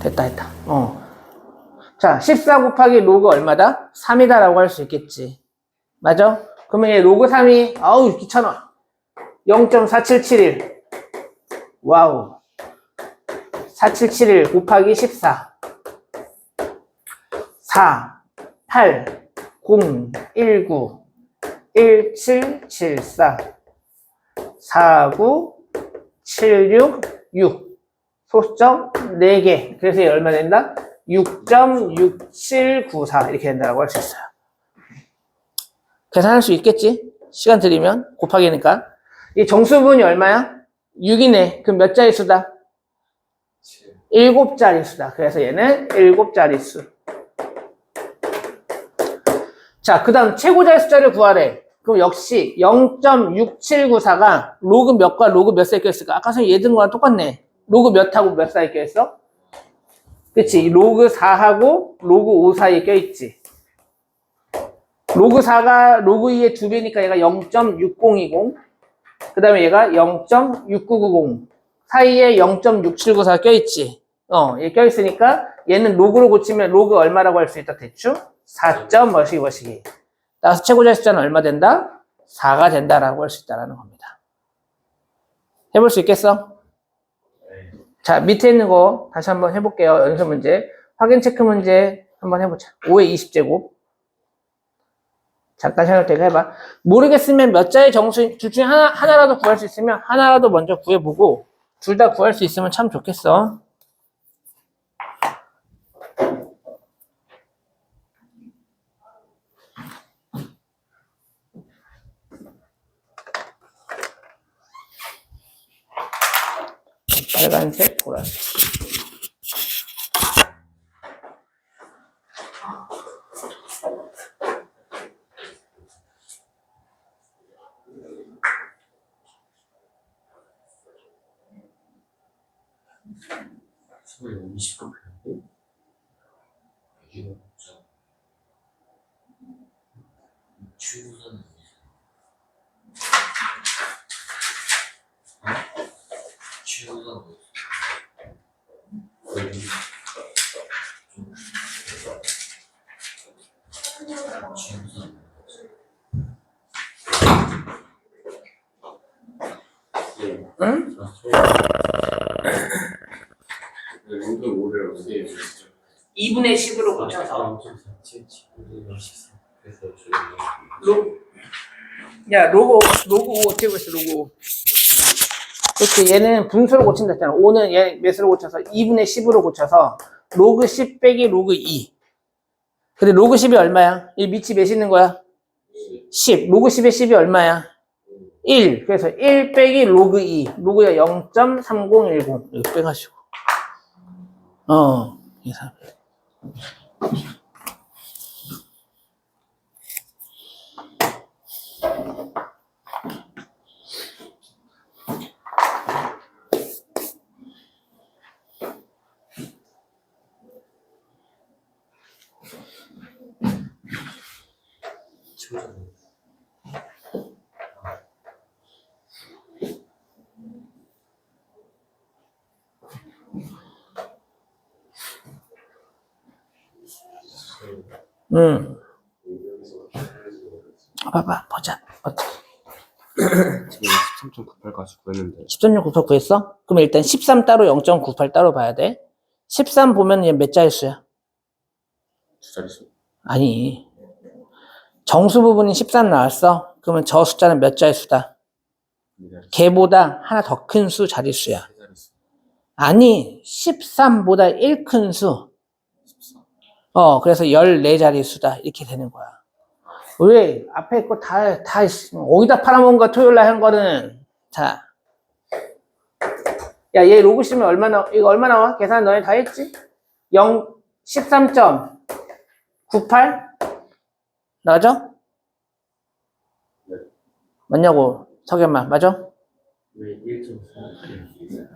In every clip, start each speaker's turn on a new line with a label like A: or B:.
A: 됐다. 자, 14 곱하기 로그 얼마다? 3이다라고 할 수 있겠지. 맞아? 그러면 얘 로그 3이, 아우, 귀찮아. 0.4771. 와우. 4771 곱하기 14. 4, 8, 0, 19, 1774. 49, 76, 6. 소수점 4개. 그래서 얘 얼마 된다? 6.6794 이렇게 된다고 할 수 있어요. 계산할 수 있겠지? 시간 들이면 곱하기니까. 이 정수분이 얼마야? 6이네. 그럼 몇 자릿수다? 7자릿수다. 그래서 얘는 7자릿수. 자, 그 다음 최고자의 숫자를 구하래. 그럼 역시 0.6794가 로그 몇과 로그 몇 사이에 껴있을까? 아까 전에 얘든 거랑 똑같네. 로그 몇하고 몇 사이에 껴있어? 그치? 로그 4하고 로그 5 사이에 껴있지. 로그 4가 로그 2의 2배니까 얘가 0.6020. 그 다음에 얘가 0.6990. 사이에 0.6794가 껴있지. 얘 껴있으니까 얘는 로그로 고치면 로그 얼마라고 할 수 있다? 대충 4. 뭐시기. 따라서 최고자의 숫자는 얼마 된다? 4가 된다라고 할 수 있다는 겁니다. 해볼 수 있겠어? 자, 밑에 있는 거 다시 한번 해볼게요. 연습 문제. 확인 체크 문제 한번 해보자. 5의 20제곱. 잠깐 생각되게 해봐. 모르겠으면 몇 자의 정수, 둘 중에 하나라도 구할 수 있으면 하나라도 먼저 구해보고 둘 다 구할 수 있으면 참 좋겠어. 빨간색, 보라색.
B: 서울 20분 편인데 여기가 없죠. 출구는 출구는 여기 출구는
A: 응?
B: 로드 5를 어떻게 해주시죠?
A: 2분의 10으로 고쳐서.
B: 그래서
A: 로그 5 어떻게 고쳤어, 로그 5. 그렇지, 얘는 분수로 고친다 했잖아. 5는 얘 몇으로 고쳐서? 2분의 10으로 고쳐서 로그 10 빼기 로그 2. 근데 로그 10이 얼마야? 이 밑이 몇 있는 거야? 10. 로그 10의 10이 얼마야? 1. 그래서 1 빼기 로그 2. 로그가 0.3010. 이거 빼가지고. 계산. 봐봐, 보자. 어떻게.
B: 지금 13.98 가지고 했는데
A: 13.98 구했어? 그럼 일단 13 따로 0.98 따로 봐야 돼. 13 보면 얘 몇 자릿수야?
B: 두 자릿수?
A: 아니. 정수 부분이 13 나왔어? 그러면 저 숫자는 몇 자릿수다? 걔보다 하나 더 큰 수 자릿수야.
B: 세 자릿수.
A: 아니, 13보다 1 큰 수.
B: 14.
A: 그래서 14자릿수다. 이렇게 되는 거야. 왜? 앞에 거 어디다 팔아먹은 거야, 토요일 날 한 거는. 자. 야, 얘 로그 씌면 이거 얼마 나와? 계산 너네 다 했지? 13.98? 맞아?
B: 네.
A: 맞냐고, 석연만, 맞아?
B: 왜 1.4?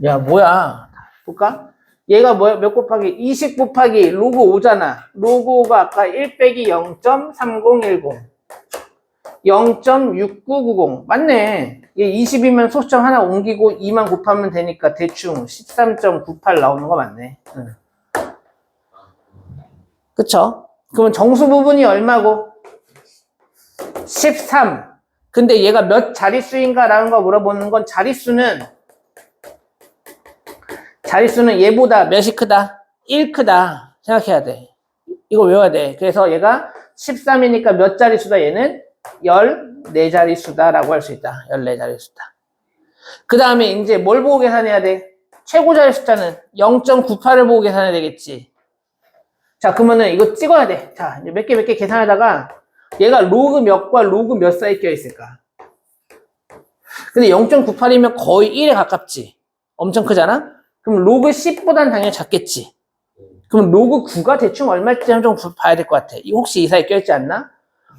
A: 야, 뭐야. 볼까? 얘가 뭐야? 몇 곱하기? 20 곱하기 로그 5잖아. 로그 5가 아까 1 빼기 0.3010. 0.6990 맞네. 얘 20이면 소수점 하나 옮기고 2만 곱하면 되니까 대충 13.98 나오는 거 맞네. 응. 그쵸? 그러면 정수 부분이 얼마고? 13. 근데 얘가 몇 자릿수인가 라는 거 물어보는 건 자릿수는 얘보다 몇이 크다? 1 크다 생각해야 돼. 이거 외워야 돼. 그래서 얘가 13이니까 몇 자릿수다? 얘는 14자릿수다 라고 할 수 있다. 14자릿수다. 그 다음에 이제 뭘 보고 계산해야 돼? 최고 자릿수자는 0.98을 보고 계산해야 되겠지. 자, 그러면은 이거 찍어야 돼. 자, 이제 몇 개 계산하다가 얘가 로그 몇과 로그 몇 사이 껴 있을까? 근데 0.98이면 거의 1에 가깝지. 엄청 크잖아? 그럼 로그 10보단 당연히 작겠지. 그럼 로그 9가 대충 얼마일지 좀 봐야 될 것 같아. 혹시 이 사이에 껴있지 않나?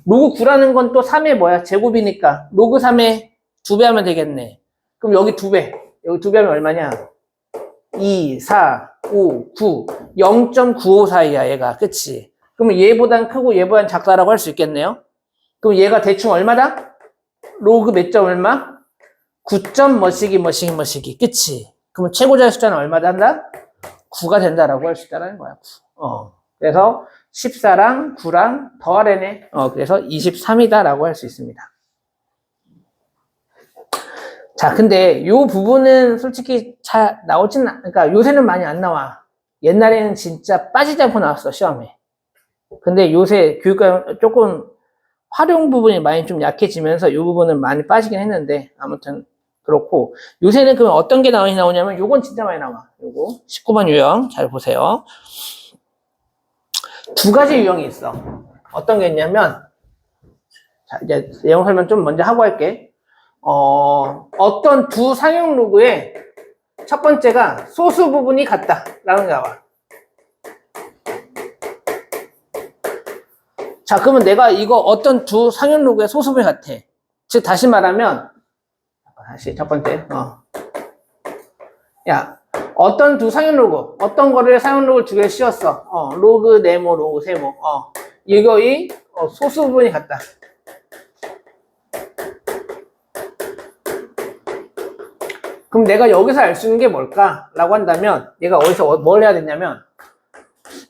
A: 로그 9라는 건 또 3의 뭐야? 제곱이니까. 로그 3에 2배 하면 되겠네. 그럼 여기 2배. 여기 2배 하면 얼마냐? 2, 4, 5, 9. 0.95 사이야, 얘가. 그치? 그러면 얘보단 크고 얘보단 작다라고 할 수 있겠네요? 그럼 얘가 대충 얼마다? 로그 몇 점 얼마? 9점 뭐시기. 그치? 그러면 최고자의 숫자는 얼마다 한다? 9가 된다라고 할 수 있다는 거야. 9. 그래서 14랑 9랑 더하래네. 그래서 23이다라고 할 수 있습니다. 자, 근데 요 부분은 솔직히 잘 그러니까 요새는 많이 안 나와. 옛날에는 진짜 빠지지 않고 나왔어, 시험에. 근데 요새 교육과 조금 활용 부분이 많이 좀 약해지면서 이 부분은 많이 빠지긴 했는데, 아무튼 그렇고, 요새는 그러면 어떤 게 나오냐면, 요건 진짜 많이 나와. 요거 19번 유형 잘 보세요. 두 가지 유형이 있어. 어떤 게 있냐면, 자, 이제 내용 설명 좀 먼저 하고 할게. 어떤 두 상용 로그에 첫 번째가 소수 부분이 같다 라는 게 나와. 자, 그러면 내가 이거 어떤 두 상용 로그의 소수 부분이 같아. 즉 다시 말하면 다시 첫 번째 야, 어떤 두 상용 로그, 어떤 거를 상용 로그를 두 개를 씌웠어. 로그 네모, 로그 세모. 이거의 소수 부분이 같다. 그럼 내가 여기서 알 수 있는 게 뭘까? 라고 한다면, 얘가 어디서 뭘 해야 되냐면,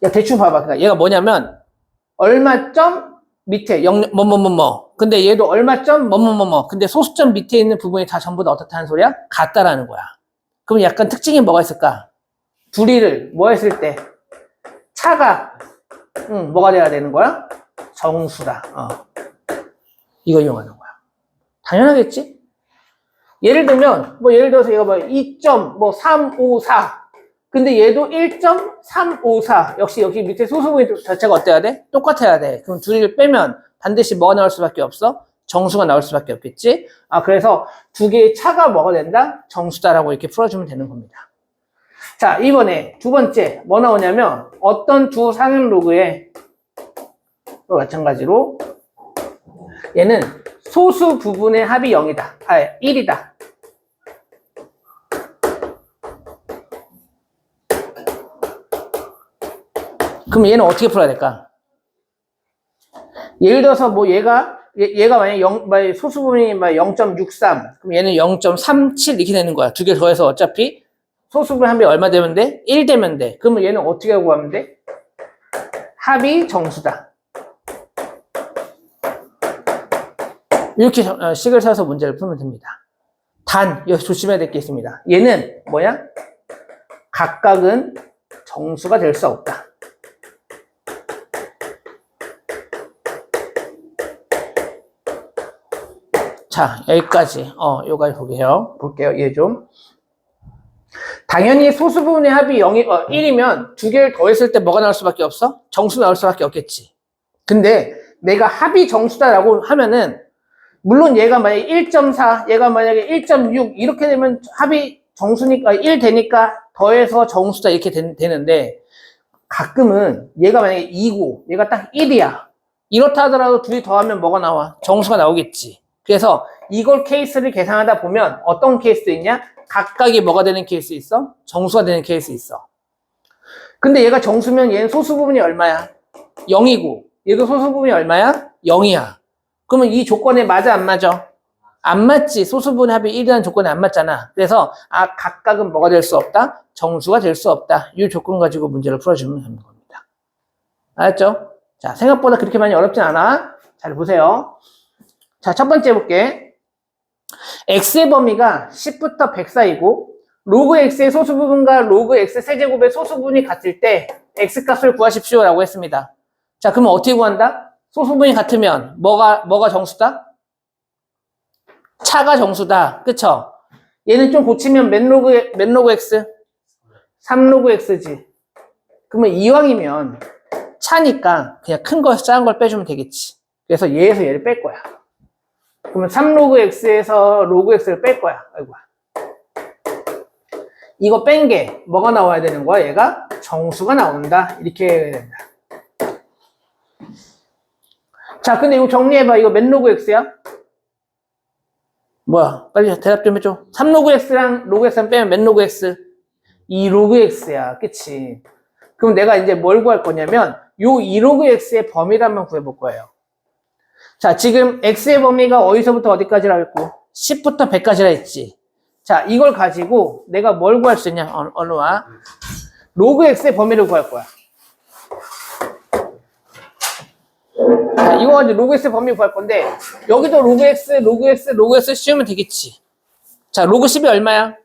A: 야, 대충 봐봐. 그러니까 얘가 뭐냐면, 얼마점 밑에, 근데 얘도 얼마점 근데 소수점 밑에 있는 부분이 다 전부 다 어떻다는 소리야? 같다라는 거야. 그럼 약간 특징이 뭐가 있을까? 둘이를 뭐 했을 때? 차가, 뭐가 돼야 되는 거야? 정수다. 이거 이용하는 거야. 당연하겠지? 예를 들면, 예를 들어서 얘가 2.354. 근데 얘도 1.354. 역시 여기 밑에 소수부분 자체가 어때야 돼? 똑같아야 돼. 그럼 둘이를 빼면 반드시 뭐가 나올 수밖에 없어? 정수가 나올 수밖에 없겠지? 그래서 두 개의 차가 뭐가 된다? 정수다라고 이렇게 풀어주면 되는 겁니다. 자, 이번에 두 번째, 뭐 나오냐면, 어떤 두 상용 로그에, 또 마찬가지로, 얘는 소수 부분의 합이 0이다. 1이다. 그럼 얘는 어떻게 풀어야 될까? 예를 들어서 얘가 만약에 소수 부분이 0.63, 그럼 얘는 0.37 이렇게 되는 거야. 두 개 더해서 어차피 소수 부분 합이 얼마 되면 돼? 1 되면 돼. 그러면 얘는 어떻게 하고 하면 돼? 합이 정수다. 이렇게 식을 세워서 문제를 풀면 됩니다. 단, 여기 조심해야 될 게 있습니다. 얘는 뭐야? 각각은 정수가 될 수 없다. 자, 여기까지. 여기까지 볼게요. 얘 좀. 당연히 소수 부분의 합이 1이면 두 개를 더했을 때 뭐가 나올 수밖에 없어? 정수 나올 수밖에 없겠지. 근데 내가 합이 정수다라고 하면은, 물론 얘가 만약에 1.4, 얘가 만약에 1.6 이렇게 되면 합이 정수니까 1 되니까 더해서 정수다 이렇게 되는데, 가끔은 얘가 만약에 2고 얘가 딱 1이야. 이렇다 하더라도 둘이 더하면 뭐가 나와? 정수가 나오겠지. 그래서 이걸 케이스를 계산하다 보면 어떤 케이스도 있냐? 각각이 뭐가 되는 케이스 있어? 정수가 되는 케이스 있어. 근데 얘가 정수면 얘는 소수 부분이 얼마야? 0이고 얘도 소수 부분이 얼마야? 0이야. 그러면 이 조건에 맞아, 안 맞아? 안 맞지. 소수분의 합이 1이라는 조건에 안 맞잖아. 그래서 각각은 뭐가 될 수 없다? 정수가 될 수 없다. 이 조건 가지고 문제를 풀어주면 되는 겁니다. 알았죠? 자, 생각보다 그렇게 많이 어렵진 않아. 잘 보세요. 자, 첫 번째 볼게. x의 범위가 10부터 100 사이고 로그 x의 소수부분과 로그 x 세제곱의 소수분이 같을 때 x값을 구하십시오 라고 했습니다. 자, 그러면 어떻게 구한다? 소수분이 같으면 뭐가 정수다? 차가 정수다. 그쵸? 얘는 좀 고치면 몇 로그 x? 3로그 x지. 그러면 이왕이면 차니까 그냥 큰 거, 작은 걸 빼주면 되겠지. 그래서 얘에서 얘를 뺄 거야. 그러면 3로그 x에서 로그 x를 뺄 거야. 아이고. 이거 뺀 게 뭐가 나와야 되는 거야? 얘가 정수가 나온다. 이렇게 해야 된다. 자, 근데 이거 정리해봐. 이거 몇 로그 x야? 뭐야? 빨리 대답 좀 해줘. 3로그 x랑 로그 x랑 빼면 몇 로그 x? 2로그 x야. 그치? 그럼 내가 이제 뭘 구할 거냐면 요 2로그 x의 범위를 한번 구해볼 거예요. 자, 지금 x의 범위가 어디서부터 어디까지라 했고 10부터 100까지라 했지. 자, 이걸 가지고 내가 뭘 구할 수 있냐? 얼른 와. 로그 x의 범위를 구할 거야. 자, 이거 가지고 로그 x의 범위 구할 건데 여기도 로그 x, 로그 x, 로그 x 씌우면 되겠지. 자, 로그 10이 얼마야?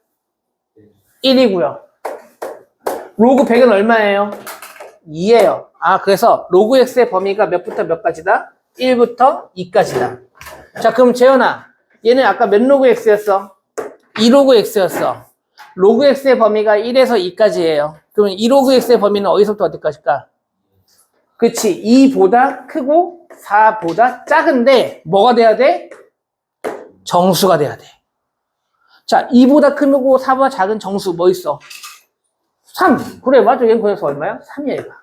A: 1이고요. 로그 100은 얼마예요? 2예요. 아, 그래서 로그 x의 범위가 몇부터 몇까지다? 1부터 2까지다. 자, 그럼 재현아, 얘는 아까 몇 로그 x였어? 2로그 x였어. 로그 x의 범위가 1에서 2까지예요. 그러면 2로그 x의 범위는 어디서부터 어디까지일까? 그치, 2보다 크고 4보다 작은데 뭐가 돼야 돼? 정수가 돼야 돼. 자, 2보다 크고 4보다 작은 정수 뭐 있어? 3. 그래, 맞아. 얘는 그래서 얼마야? 3이야, 얘가.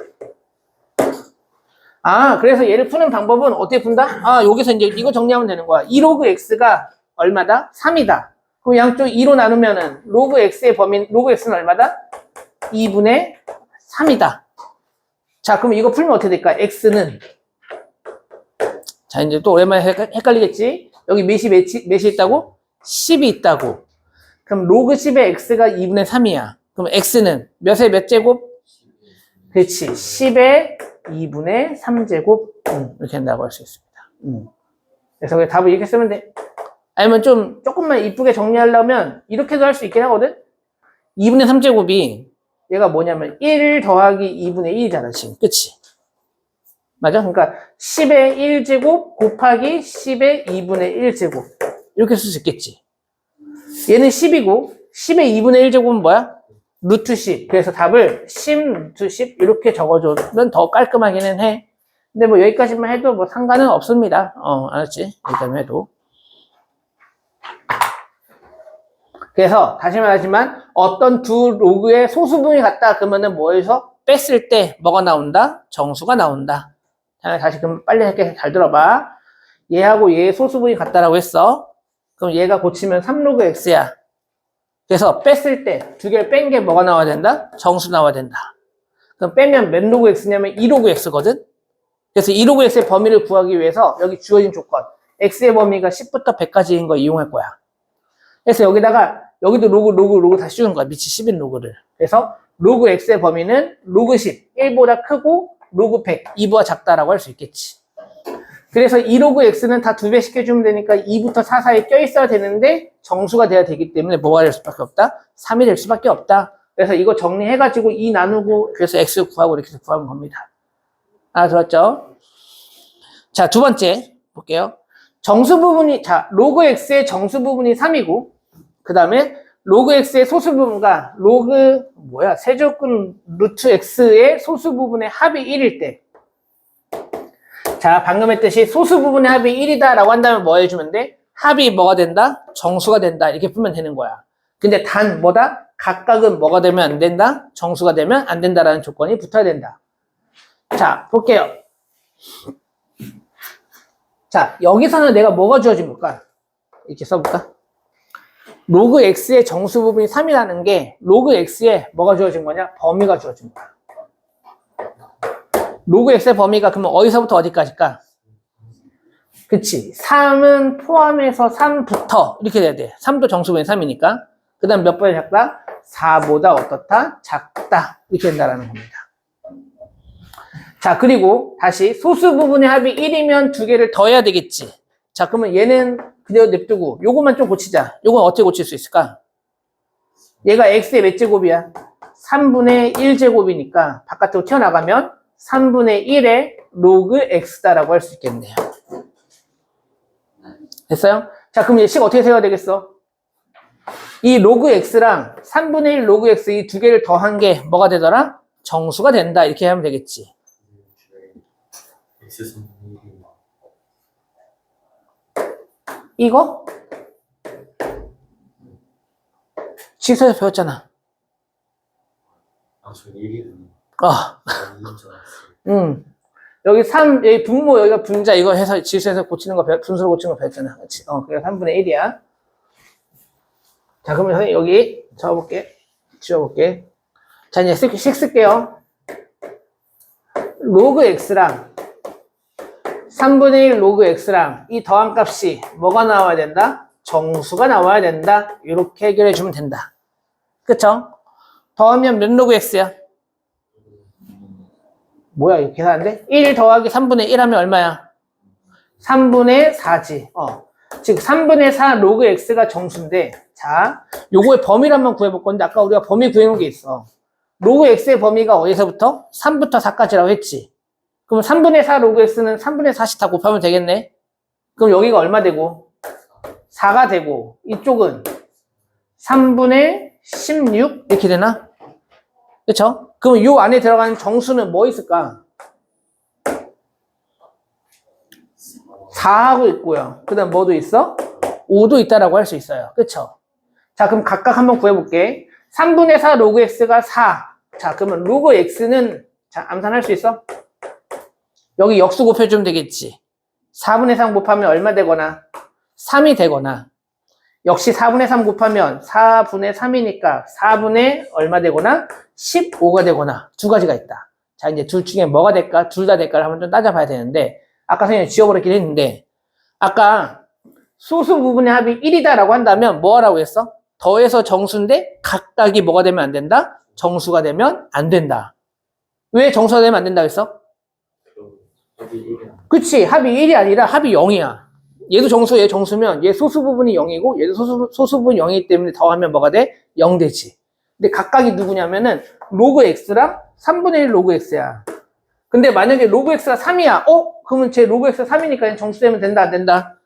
A: 아, 그래서 얘를 푸는 방법은 어떻게 푼다? 아, 여기서 이제 이거 정리하면 되는 거야. 2로그 x가 얼마다? 3이다. 그럼 양쪽 2로 나누면은 로그 x의 범위, 로그 x는 얼마다? 2분의 3이다. 자, 그럼 이거 풀면 어떻게 될까? x는 자, 이제 또 오랜만에 헷갈리겠지? 여기 몇이 있다고? 10이 있다고. 그럼 로그 10의 x가 2분의 3이야. 그럼 x는 몇의 몇 제곱? 그렇지. 10의 2분의 3제곱. 이렇게 한다고 할 수 있습니다. 그래서 그냥 답을 이렇게 쓰면 돼. 아니면 조금만 이쁘게 정리하려면 이렇게도 할 수 있긴 하거든? 2분의 3제곱이 얘가 뭐냐면 1 더하기 2분의 1이잖아, 지금. 그치? 맞아? 그러니까 10의 1제곱 곱하기 10의 2분의 1제곱. 이렇게 쓸 수 있겠지. 얘는 10이고 10의 2분의 1제곱은 뭐야? 루트 10. 그래서 답을 10 루트 10 이렇게 적어주면 더 깔끔하기는 해. 근데 뭐 여기까지만 해도 뭐 상관은 없습니다. 알았지? 여기까지만 해도. 그래서 다시 말하지만 어떤 두 로그의 소수분이 같다 그러면은 뭐에서 뺐을 때 뭐가 나온다? 정수가 나온다. 자, 다시 그럼 빨리 할게. 잘 들어봐. 얘하고 얘의 소수분이 같다라고 했어. 그럼 얘가 고치면 3로그 x야. 그래서 뺐을 때 두 개를 뺀 게 뭐가 나와야 된다? 정수 나와야 된다. 그럼 빼면 몇 로그 x냐면 2로그 x거든? 그래서 2로그 x의 범위를 구하기 위해서 여기 주어진 조건 x의 범위가 10부터 100까지인 거 이용할 거야. 그래서 여기도 로그 다 씌우는 거야. 밑이 10인 로그를. 그래서 로그 x의 범위는 로그 10, 1보다 크고 로그 100, 2보다 작다라고 할 수 있겠지. 그래서 2로그 x는 다 2배 시켜주면 되니까 2부터 4 사이에 껴있어야 되는데 정수가 돼야 되기 때문에 뭐가 될 수밖에 없다? 3이 될 수밖에 없다. 그래서 이거 정리해가지고 2 나누고 그래서 x 구하고 이렇게 해서 구하는 겁니다. 알아들었죠? 자, 두 번째 볼게요. 정수 부분이, 자, 로그 x의 정수 부분이 3이고 그 다음에 로그 x의 소수 부분과 세제곱 루트 x의 소수 부분의 합이 1일 때. 자, 방금 했듯이 소수 부분의 합이 1이다 라고 한다면 뭐 해주면 돼? 합이 뭐가 된다? 정수가 된다. 이렇게 풀면 되는 거야. 근데 단 뭐다? 각각은 뭐가 되면 안 된다? 정수가 되면 안 된다라는 조건이 붙어야 된다. 자, 볼게요. 자, 여기서는 내가 뭐가 주어진 걸까? 이렇게 써볼까? 로그 x의 정수 부분이 3이라는 게 로그 x에 뭐가 주어진 거냐? 범위가 주어진 거야. 로그 x의 범위가 그러면 어디서부터 어디까지일까? 그치. 3은 포함해서 3부터 이렇게 돼야 돼. 3도 정수분의 3이니까. 그 다음 몇 번이 작다? 4보다 어떻다? 작다. 이렇게 된다라는 겁니다. 자, 그리고 다시 소수 부분의 합이 1이면 두 개를 더해야 되겠지. 자, 그러면 얘는 그대로 냅두고 요것만 좀 고치자. 요건 어떻게 고칠 수 있을까? 얘가 x의 몇 제곱이야? 3분의 1제곱이니까 바깥으로 튀어나가면 3분의 1의 로그 x다라고 할 수 있겠네요. 됐어요? 자, 그럼 얘 식 어떻게 세워야 되겠어? 이 로그 x랑 3분의 1 로그 x 이 두 개를 더한 게 뭐가 되더라? 정수가 된다. 이렇게 하면 되겠지.
B: X3
A: 이거? 지수에서 배웠잖아.
B: 저 1이는
A: 아,
B: 2인 줄 알았어요.
A: 여기 3, 여기 분모, 여기가 분자, 이거 해서 지수에서 고치는 거, 분수로 고치는 거 배웠잖아. 그치? 그게 3분의 1이야. 자, 그러면 선생님 여기 적어볼게. 지워볼게. 자, 이제 식 쓸게요. 로그 x랑 3분의 1 로그 x랑 이 더한 값이 뭐가 나와야 된다? 정수가 나와야 된다. 이렇게 해결해 주면 된다. 그쵸? 더하면 몇 로그 x야? 뭐야, 이거 계산 안 돼? 1 더하기 3분의 1 하면 얼마야? 3분의 4지. 즉 3분의 4 로그 x가 정수인데, 자, 요거의 범위를 한번 구해볼 건데, 아까 우리가 범위 구해놓은 게 있어. 로그 x의 범위가 어디서부터? 3부터 4까지라고 했지. 그럼 3분의 4 로그 x는 3분의 4씩 다 곱하면 되겠네? 그럼 여기가 얼마 되고? 4가 되고, 이쪽은 3분의 16? 이렇게 되나? 그쵸? 그럼 요 안에 들어가는 정수는 뭐 있을까? 4하고 있고요. 그 다음 뭐도 있어? 5도 있다라고 할 수 있어요. 그쵸? 자, 그럼 각각 한번 구해볼게. 3분의 4 로그 x가 4. 자, 그러면 로그 x는, 자, 암산할 수 있어? 여기 역수 곱해주면 되겠지. 4분의 3 곱하면 얼마 되거나 3이 되거나, 역시 4분의 3 곱하면 4분의 3이니까 4분의 얼마 되거나 15가 되거나 두 가지가 있다. 자, 이제 둘 중에 뭐가 될까? 둘 다 될까를 한번 좀 따져봐야 되는데, 아까 선생님이 지워버렸긴 했는데, 아까 소수 부분의 합이 1이다라고 한다면 뭐 하라고 했어? 더해서 정수인데 각각이 뭐가 되면 안 된다? 정수가 되면 안 된다. 왜 정수가 되면 안 된다고 했어?
B: 합이 1이
A: 그치, 합이 1이 아니라 합이 0이야. 얘도 정수, 얘 정수면 얘 소수 부분이 0이고 얘도 소수 부분이 0이기 때문에 더하면 뭐가 돼? 0 되지. 근데 각각이 누구냐면은 로그 x랑 3분의 1 로그 x야. 근데 만약에 로그 x가 3이야. 그러면 제 로그 x가 3이니까 정수되면 된다, 안 된다?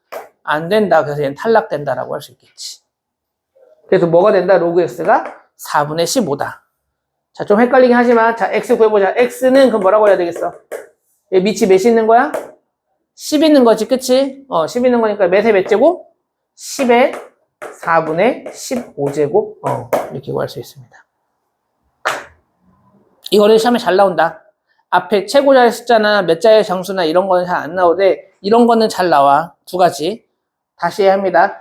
A: 안 된다. 그래서 얘는 탈락된다라고 할 수 있겠지. 그래서 뭐가 된다? 로그 x가 4분의 15다. 자, 좀 헷갈리긴 하지만, 자, x 구해보자. x는 그럼 뭐라고 해야 되겠어? 얘 밑이 몇이 있는 거야? 10 있는 거지, 그치? 10 있는 거니까 몇에 몇 제곱? 10에 4분의 15제곱. 이렇게 구할 수 있습니다. 이거는 시험에 잘 나온다. 앞에 최고자의 숫자나 몇 자의 정수나 이런 거는 잘 안 나오는데, 이런 거는 잘 나와. 두 가지. 다시 합니다.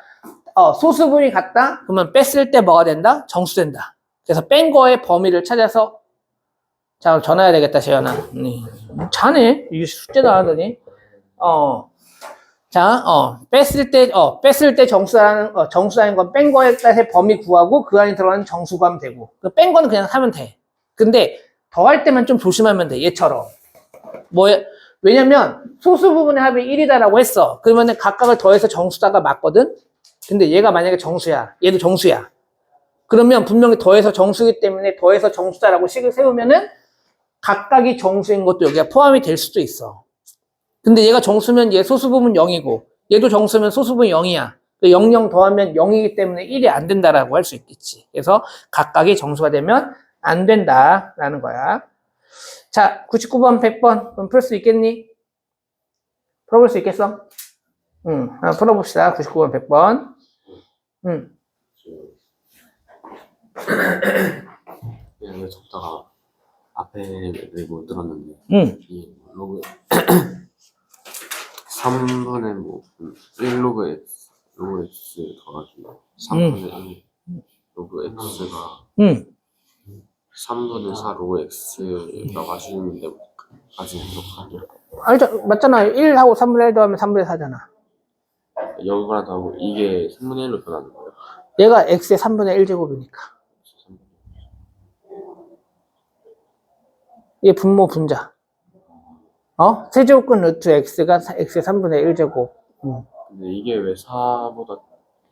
A: 소수분이 같다? 그러면 뺐을 때 뭐가 된다? 정수된다. 그래서 뺀 거의 범위를 찾아서, 자, 전화해야 되겠다, 재현아. 자네? 이게 숙제도 안 하더니. 자, 뺐을 때 정수라는 건 뺀 거에 따라서 범위 구하고 그 안에 들어가는 정수 구하면 되고. 뺀 거는 그냥 사면 돼. 근데 더할 때만 좀 조심하면 돼, 얘처럼. 왜냐면 소수 부분의 합이 1이다라고 했어. 그러면은 각각을 더해서 정수다가 맞거든? 근데 얘가 만약에 정수야. 얘도 정수야. 그러면 분명히 더해서 정수이기 때문에 더해서 정수다라고 식을 세우면은 각각이 정수인 것도 여기가 포함이 될 수도 있어. 근데 얘가 정수면 얘 소수부분 0이고 얘도 정수면 소수부분 0이야. 0, 0 더하면 0이기 때문에 1이 안 된다라고 할 수 있겠지. 그래서 각각이 정수가 되면 안 된다라는 거야. 자, 99번, 100번 그럼 풀 수 있겠니? 풀어볼 수 있겠어? 한번 풀어봅시다. 99번, 100번.
B: 그냥 적다가 앞에 못 들었는데 이 로그 3분의 1 로그 x 더하기 3분의 1 로그 x가 3분의 4 로그 x라고 하시는데 아직 이렇게
A: 아니죠. 맞잖아. 1하고 3분의 1 더하면 3분의 4잖아.
B: 여기라도 하고 이게 3분의 1로 변하는 거예요?
A: 얘가 x의 3분의 1제곱이니까. 이게 분모 분자. 세제곱근 루트 x가 x의 3분의 1제곱.
B: 근데 이게 왜 4보다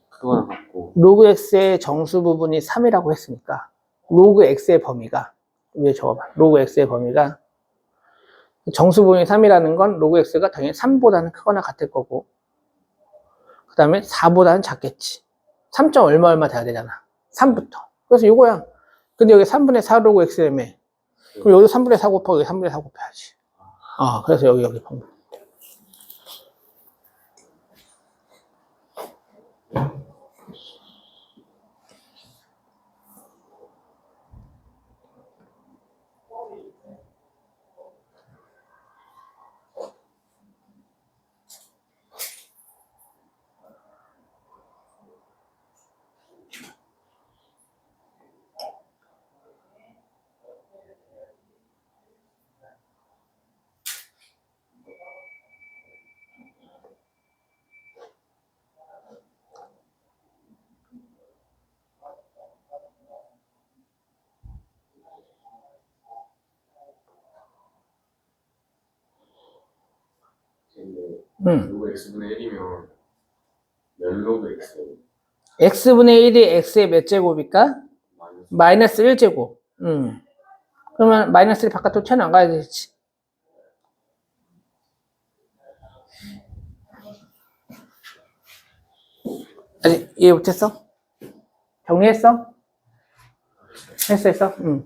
B: 크거나 같고
A: 로그 x의 정수 부분이 3이라고 했으니까 로그 x의 범위가 위에 적어봐. 로그 x의 범위가 정수 부분이 3이라는 건 로그 x가 당연히 3보다는 크거나 같을 거고 그 다음에 4보다는 작겠지. 3점 얼마 돼야 되잖아. 3부터. 그래서 이거야. 근데 여기 3분의 4 로그 x라며. 그럼 여기도 3분의 4 곱하고 여기 3분의 4 곱해야지. 그래서 여기 방법.
B: 로그 x분의 1이면 몇 로그 x예요?
A: x분의 1이 x의 몇 제곱일까? 마이너스 1제곱. 그러면 마이너스 1 바깥으로 튀어나가야 되지. 아직 이해 못했어? 정리했어? 했어? 응?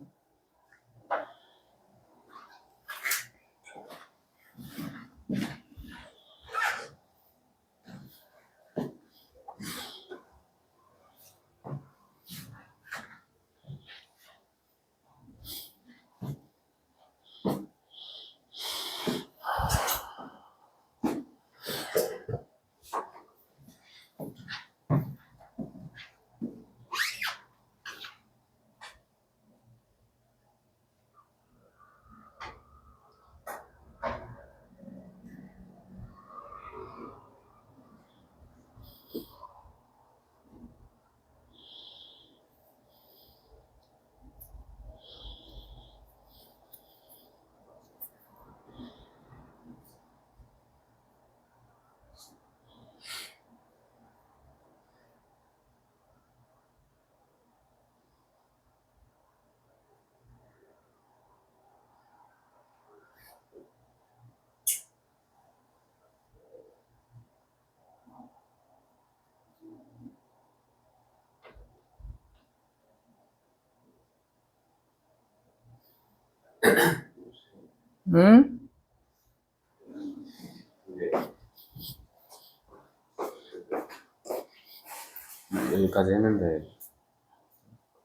B: 여기까지 했는데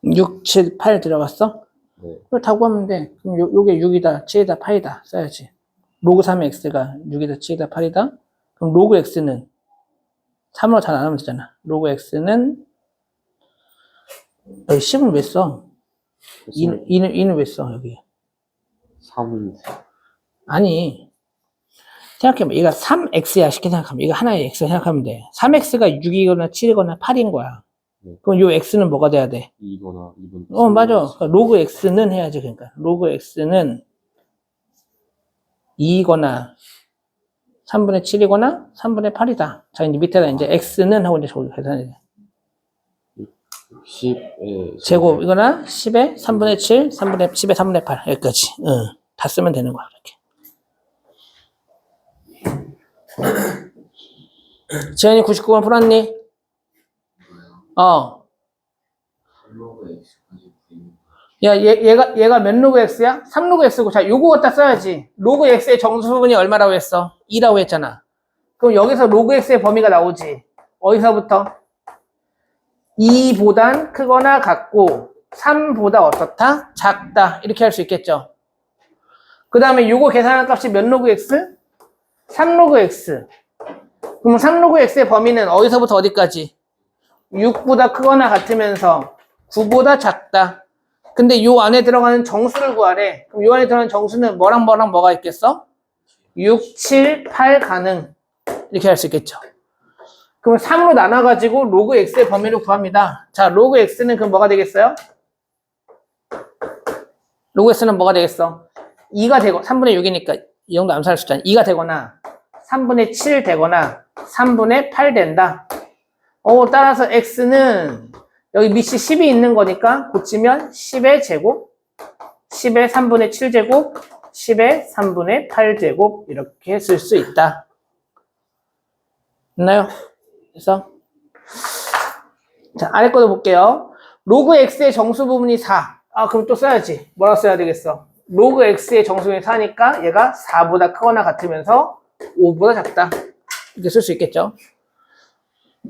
A: 6, 7, 8 들어갔어?
B: 네.
A: 그걸 다 구하면 돼. 그럼 요게 6이다, 7이다, 8이다 써야지. 로그 3의 x가 6이다, 7이다, 8이다. 그럼 로그 x는 3으로 다 나누면 되잖아. 로그 x는 여기 10은 왜 써? 2는 왜 써, 여기?
B: 3
A: 아니, 생각해봐. 얘가 3x야, 쉽게 생각하면. 이거 하나의 x 생각하면 돼. 3x가 6이거나 7이거나 8인 거야. 그럼 요 x는 뭐가 돼야 돼?
B: 2거나 2분
A: 맞아. 그러니까 로그 x는 해야지, 그러니까. 로그 x는 2거나 3분의 7이거나 3분의 8이다. 자, 이제 밑에다 이제 x는 하고 이제 저기 계산해.
B: 10의
A: 제곱이거나 10에 3분의 7, 10에 3분의 8. 여기까지. 다 쓰면 되는 거야, 이렇게. 지현이 99번 풀었니? 야, 얘가 몇 로그 x야? 3 로그 x고. 자, 요거 갖다 써야지. 로그 x의 정수 부분이 얼마라고 했어? 2라고 했잖아. 그럼 여기서 로그 x의 범위가 나오지. 어디서부터? 2보단 크거나 같고 3보다 어떻다? 작다. 이렇게 할 수 있겠죠. 그 다음에 요거 계산한 값이 몇 로그 x? 3 로그 x. 그럼 3 로그 x의 범위는 어디서부터 어디까지? 6보다 크거나 같으면서 9보다 작다. 근데 요 안에 들어가는 정수를 구하래. 그럼 요 안에 들어가는 정수는 뭐랑 뭐가 있겠어? 6, 7, 8 가능. 이렇게 할 수 있겠죠. 그럼 3으로 나눠가지고 로그 x의 범위를 구합니다. 자, 로그 x는 그럼 뭐가 되겠어요? 로그 x는 뭐가 되겠어? 2가 되고, 3분의 6이니까 이 정도 암산할 수 있잖아. 2가 되거나, 3분의 7 되거나, 3분의 8 된다. 따라서 x는 여기 밑이 10이 있는 거니까 고치면 10의 제곱, 10의 3분의 7제곱, 10의 3분의 8제곱 이렇게 쓸 수 있다. 됐나요? 그래서 자, 아래 거도 볼게요. 로그 x의 정수 부분이 4. 그럼 또 써야지. 뭐라고 써야 되겠어? 로그 x의 정수 부분이 4니까 얘가 4보다 크거나 같으면서 5보다 작다. 이렇게 쓸 수 있겠죠.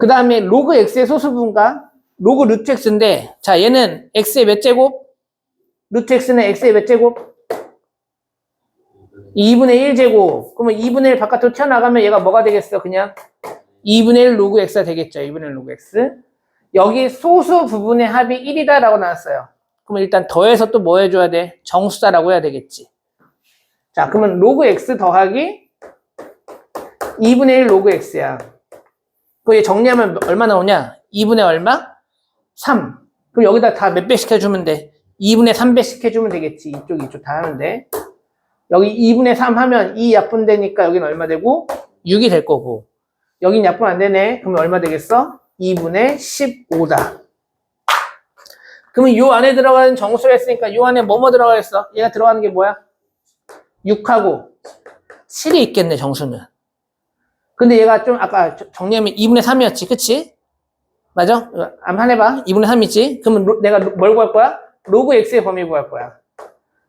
A: 그 다음에 로그 x의 소수 부분과 로그 루트 x인데, 자, 얘는 x의 몇 제곱? 루트 x는 x의 몇 제곱? 2분의 1제곱. 그러면 2분의 1 바깥으로 튀어나가면 얘가 뭐가 되겠어? 그냥 2분의 1 로그 x가 되겠죠. 2분의 1 로그 x. 여기 소수 부분의 합이 1이다 라고 나왔어요. 그러면 일단 더해서 또 뭐 해줘야 돼? 정수다라고 해야 되겠지. 자, 그러면 로그 x 더하기 2분의 1 로그 x야. 그거 정리하면 얼마 나오냐? 2분의 얼마? 3. 그럼 여기다 다 몇 배씩 해주면 돼? 2분의 3배씩 해주면 되겠지. 이쪽 다 하면 돼. 여기 2분의 3 하면 2 약분되니까 여기는 얼마 되고? 6이 될 거고. 여긴 약분 안 되네. 그러면 얼마 되겠어? 2분의 15다. 그러면 요 안에 들어가는 정수를 했으니까 요 안에 뭐뭐 들어가 있어? 얘가 들어가는 게 뭐야? 6하고 7이 있겠네, 정수는. 근데 얘가 좀 아까 정리하면 2분의 3이었지, 그치? 맞아? 한번 해봐. 2분의 3이지? 그러면 내가 뭘 구할 거야? 로그 x의 범위 구할 거야.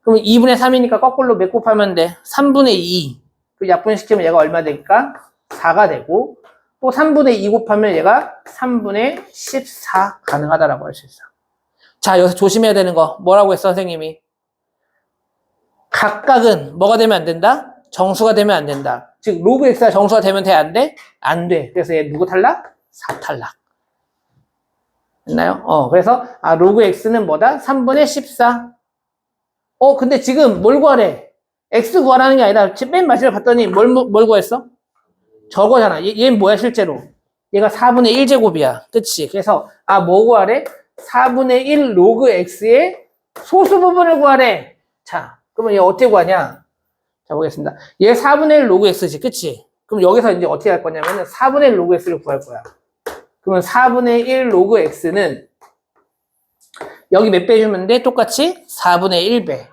A: 그러면 2분의 3이니까 거꾸로 몇 곱하면 돼? 3분의 2. 그 약분시키면 얘가 얼마 될까? 4가 되고, 또 3분의 2 곱하면 얘가 3분의 14 가능하다라고 할 수 있어. 자, 여기서 조심해야 되는 거. 뭐라고 했어, 선생님이? 각각은 뭐가 되면 안 된다? 정수가 되면 안 된다. 즉, 로그 x가 정수가 되면 돼, 안 돼? 안 돼. 그래서 얘 누구 탈락? 4 탈락. 됐나요? 그래서, 로그 x는 뭐다? 3분의 14. 근데 지금 뭘 구하래? x 구하라는 게 아니라, 맨 마지막에 봤더니 뭘 구했어? 저거잖아. 얘는 뭐야, 실제로? 얘가 4분의 1제곱이야. 그치? 그래서, 뭐 구하래? 4분의 1 로그 x의 소수 부분을 구하래. 자, 그러면 얘 어떻게 구하냐? 자, 보겠습니다. 얘 4분의 1 로그 x지. 그치? 그럼 여기서 이제 어떻게 할 거냐면은 4분의 1 로그 x를 구할 거야. 그러면 4분의 1 로그 x는 여기 몇 배 주면 돼? 똑같이 4분의 1배.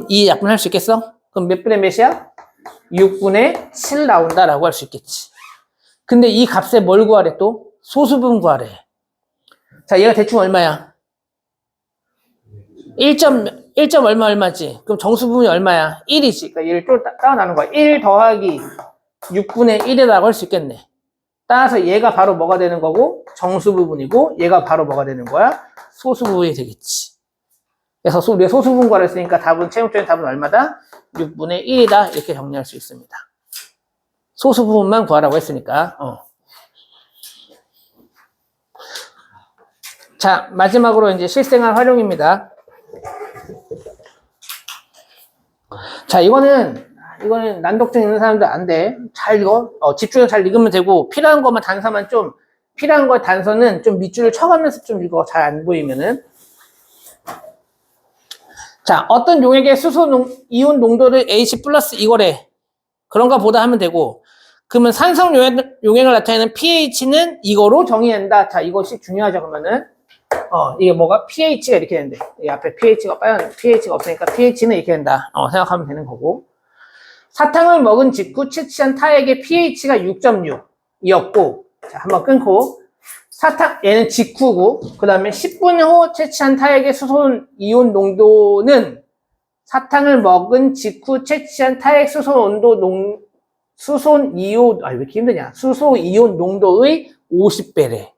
A: 이 약분 할 수 있겠어? 그럼 몇 분의 몇이야? 6분의 7 나온다라고 할 수 있겠지. 근데 이 값에 뭘 구하래 또? 소수 부분 구하래. 자, 얘가 대충 얼마야? 1점 얼마지? 그럼 정수 부분이 얼마야? 1이지. 그러니까 얘를 또 따라나는 거야. 1 더하기 6분의 1이라고 할 수 있겠네. 따라서 얘가 바로 뭐가 되는 거고? 정수 부분이고, 얘가 바로 뭐가 되는 거야? 소수 부분이 되겠지. 그래서 우리가 소수 부분 구하랬으니까 최종적인 답은 얼마다? 6분의 1이다. 이렇게 정리할 수 있습니다. 소수 부분만 구하라고 했으니까. 자, 마지막으로 이제 실생활 활용입니다. 자, 이거는 난독증 있는 사람들 안 돼. 잘 읽어. 집중해서 잘 읽으면 되고, 필요한 것만 단서만 좀, 필요한 거 단서는 좀 밑줄을 쳐가면서 좀 읽어. 잘 안 보이면은. 자, 어떤 용액의 수소 이온 농도를 H 플러스 이거래. 그런가 보다 하면 되고, 그러면 산성 용액을 나타내는 pH는 이거로 정의한다. 자, 이것이 중요하죠, 그러면은. 이게 뭐가? pH가 이렇게 되는데. 이 앞에 pH가 pH가 없으니까 pH는 이렇게 된다. 생각하면 되는 거고. 사탕을 먹은 직후 채취한 타액의 pH가 6.6이었고, 자, 한번 끊고. 얘는 직후고, 그 다음에 10분 후 채취한 타액의 수소 이온 농도는 사탕을 먹은 직후 채취한 타액 수소 이온 농도의 50배래.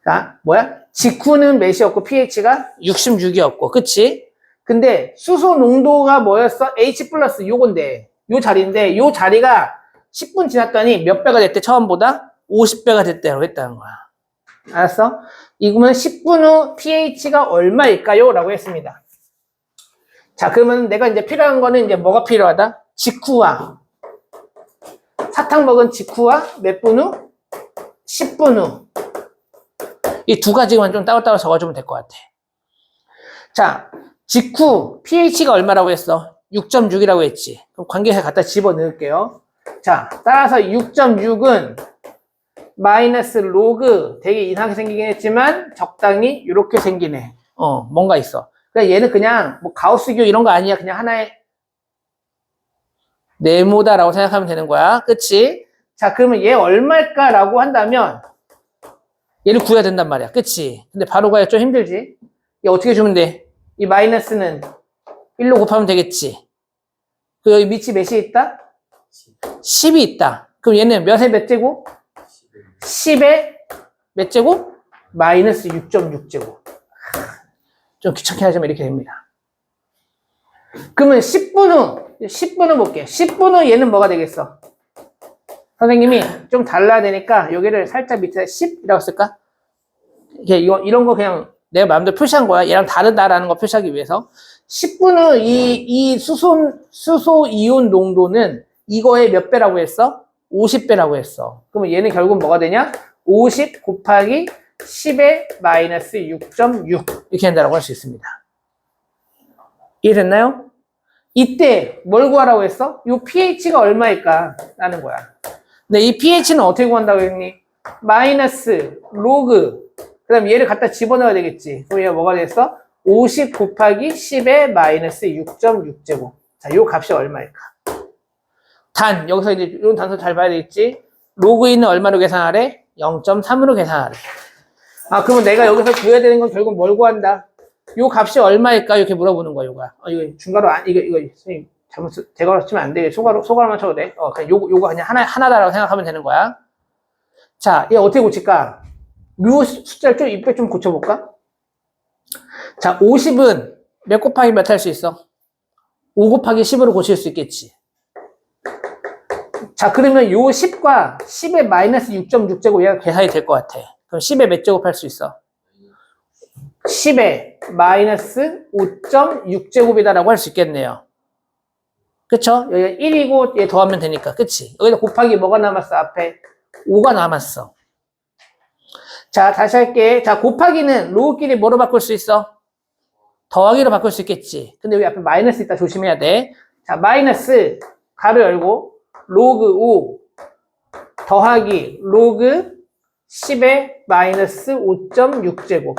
A: 자, 뭐야? 직후는 몇이었고, pH가 66이었고, 그치? 근데 수소 농도가 뭐였어? H 플러스 요건데, 요 자리인데, 요 자리가 10분 지났더니 몇 배가 됐대, 처음보다? 50배가 됐다고 했다는 거야. 알았어? 이거면 10분 후 pH가 얼마일까요? 라고 했습니다. 자, 그러면 내가 이제 필요한 거는 이제 뭐가 필요하다? 직후와. 사탕 먹은 직후와 몇 분 후? 10분 후. 이 두 가지만 좀 따로따로 적어주면 될 것 같아. 자, 직후 pH가 얼마라고 했어? 6.6이라고 했지. 그럼 관계사 갖다 집어넣을게요. 자, 따라서 6.6은 마이너스 로그 되게 이상하게 생기긴 했지만 적당히 이렇게 생기네. 뭔가 있어. 그러니까 얘는 그냥 뭐 가우스교 이런 거 아니야. 그냥 하나의 네모다라고 생각하면 되는 거야. 그치? 자, 그러면 얘 얼마일까라고 한다면 얘를 구해야 된단 말이야. 그치? 근데 바로 구하기가 좀 힘들지? 얘 어떻게 주면 돼? 이 마이너스는 1로 곱하면 되겠지. 그 여기 밑이 몇이 있다? 10이 있다. 그럼 얘는 몇에 몇 제곱? 10에 몇 제곱? 마이너스 6.6제곱. 좀 귀찮게 하지만 이렇게 됩니다. 그러면 10분 후 볼게. 10분 후 얘는 뭐가 되겠어? 선생님이 좀 달라야 되니까 여기를 살짝 밑에 10이라고 쓸까? 이런 거 그냥 내 마음대로 표시한 거야. 얘랑 다르다라는 거 표시하기 위해서. 10분 후 이 수소 이온 농도는 이거의 몇 배라고 했어? 50배라고 했어. 그러면 얘는 결국 뭐가 되냐? 50 곱하기 10의 마이너스 6.6 이렇게 한다고 할 수 있습니다. 이해됐나요? 이때 뭘 구하라고 했어? 이 pH가 얼마일까? 라는 거야. 근데 이 pH는 어떻게 구한다고 했니? 마이너스 로그 그 다음 얘를 갖다 집어넣어야 되겠지. 그럼 얘가 뭐가 됐어? 50 곱하기 10의 마이너스 6.6제곱. 자, 요 값이 얼마일까? 단, 여기서 이제 이런 단서 잘 봐야 되겠지? 로그인은 얼마로 계산하래? 0.3으로 계산하래. 아, 그러면 내가 여기서 구해야 되는 건 결국 뭘 구한다? 요 값이 얼마일까? 이렇게 물어보는 거야, 요가. 이거 중괄호, 이거, 선생님, 잘못, 대괄호 치면 안 돼. 소괄호만 쳐도 돼. 그냥 요거 그냥 하나다라고 생각하면 되는 거야. 자, 얘 어떻게 고칠까? 요 숫자를 좀, 이쁘게 좀 고쳐볼까? 자, 50은 몇 곱하기 몇 할 수 있어? 5 곱하기 10으로 고칠 수 있겠지. 자, 그러면 요 10과 10의 마이너스 6.6제곱 얘가 계산이 될 것 같아. 그럼 10의 몇 제곱 할 수 있어? 10의 마이너스 5.6제곱이다라고 할 수 있겠네요. 그쵸? 여기가 1이고 얘 더하면 되니까. 그치? 여기다 곱하기 뭐가 남았어? 앞에 5가 남았어. 자, 다시 할게. 자, 곱하기는 로우끼리 뭐로 바꿀 수 있어? 더하기로 바꿀 수 있겠지. 근데 여기 앞에 마이너스 있다 조심해야 돼. 자, 마이너스 가로 열고 로그 5 더하기 로그 10의 마이너스 5.6제곱.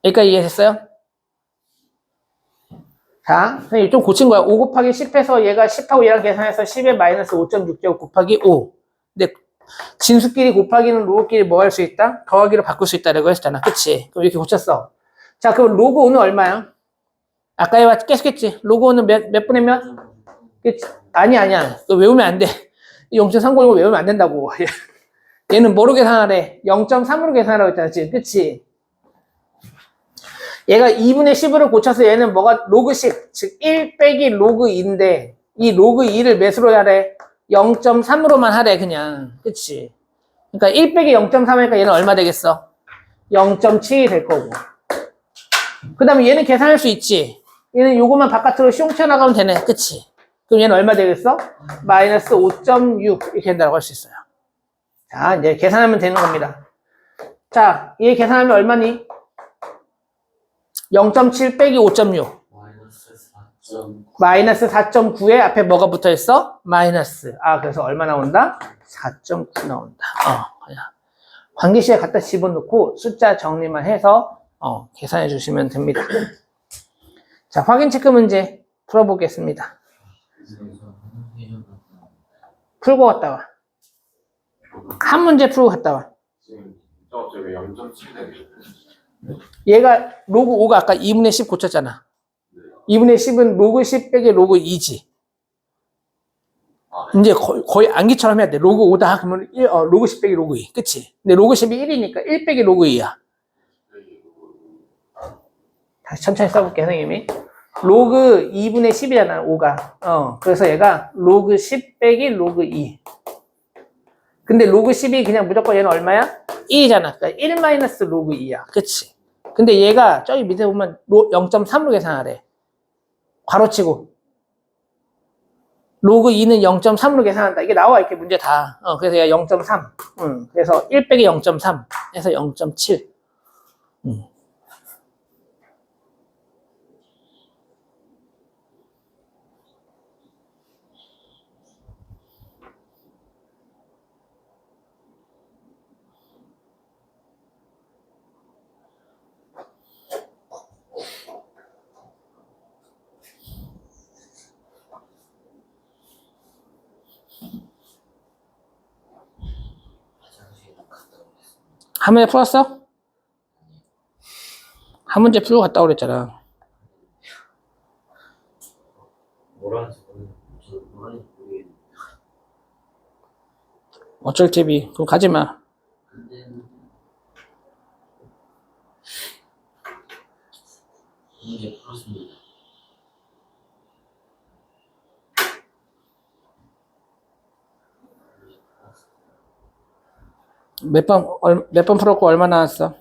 A: 여기까지 이해됐어요? 자, 선생님 좀 고친 거야. 5 곱하기 10 해서 얘가 10하고 얘랑 계산해서 10의 마이너스 5.6제곱 곱하기 5. 근데 진수끼리 곱하기는 로그끼리 뭐 할 수 있다? 더하기로 바꿀 수 있다라고 했잖아. 그치? 그럼 이렇게 고쳤어. 자, 그럼 로그 5는 얼마야? 아까 얘가 계속했지? 로그 5는 몇 분의 몇? 그치? 아니야. 그거 외우면 안 돼. 0.390 외우면 안 된다고. 얘는 뭐로 계산하래? 0.3으로 계산하라고 했잖아. 지금. 그치? 얘가 2분의 10으로 고쳐서 얘는 뭐가 로그 10, 즉 1 빼기 로그 2인데 이 로그 2를 몇으로 하래? 0.3으로만 하래 그냥. 그치? 그러니까 1 빼기 0.3 하니까 얘는 얼마 되겠어? 0.7이 될 거고. 그 다음에 얘는 계산할 수 있지? 얘는 요것만 바깥으로 슝 튀어나가면 되네. 그치? 그럼 얘는 얼마 되겠어? 마이너스 5.6 이렇게 된다고 할 수 있어요. 자, 이제 계산하면 되는 겁니다. 자, 얘 계산하면 얼마니? 0.7 빼기 5.6. 마이너스 4.9에 앞에 뭐가 붙어 있어? 마이너스. 아, 그래서 얼마 나온다? 4.9 나온다. 그냥. 관계시에 갖다 집어넣고 숫자 정리만 해서, 계산해 주시면 됩니다. 자, 확인 체크 문제 풀어보겠습니다. 풀고 갔다 와. 한 문제 풀고 갔다 와.
B: 지금 저쪽에 0.7 되게.
A: 얘가 로그 5가 아까 2분의 10 고쳤잖아. 2분의 10은 로그 10 빼기 로그 2지. 이제 거의 암기처럼 해야 돼. 로그 5다 그러면 로그 10 빼기 로그 2. 그치? 근데 로그 10이 1이니까 1 빼기 로그 2야. 다시 천천히 써볼게, 선생님이. 로그 2분의 10이잖아, 5가. 그래서 얘가 로그 10 빼기 로그 2. 근데 로그 12 그냥 무조건 얘는 얼마야? 1이잖아. 그러니까 1 마이너스 로그 2야. 그치? 근데 얘가 저기 밑에 보면 0.3로 계산하래. 괄호치고. 로그 2는 0.3로 계산한다. 이게 나와, 이렇게 문제 다. 그래서 얘가 0.3. 그래서 1 빼기 0.3 해서 0.7. 한 문제 풀었어? 한 문제 풀고 갔다 오랬잖아. 어쩔 TV. 그럼 가지 마.
C: 문제 풀었습니다.
A: 몇 번 풀었고 얼마 나왔어?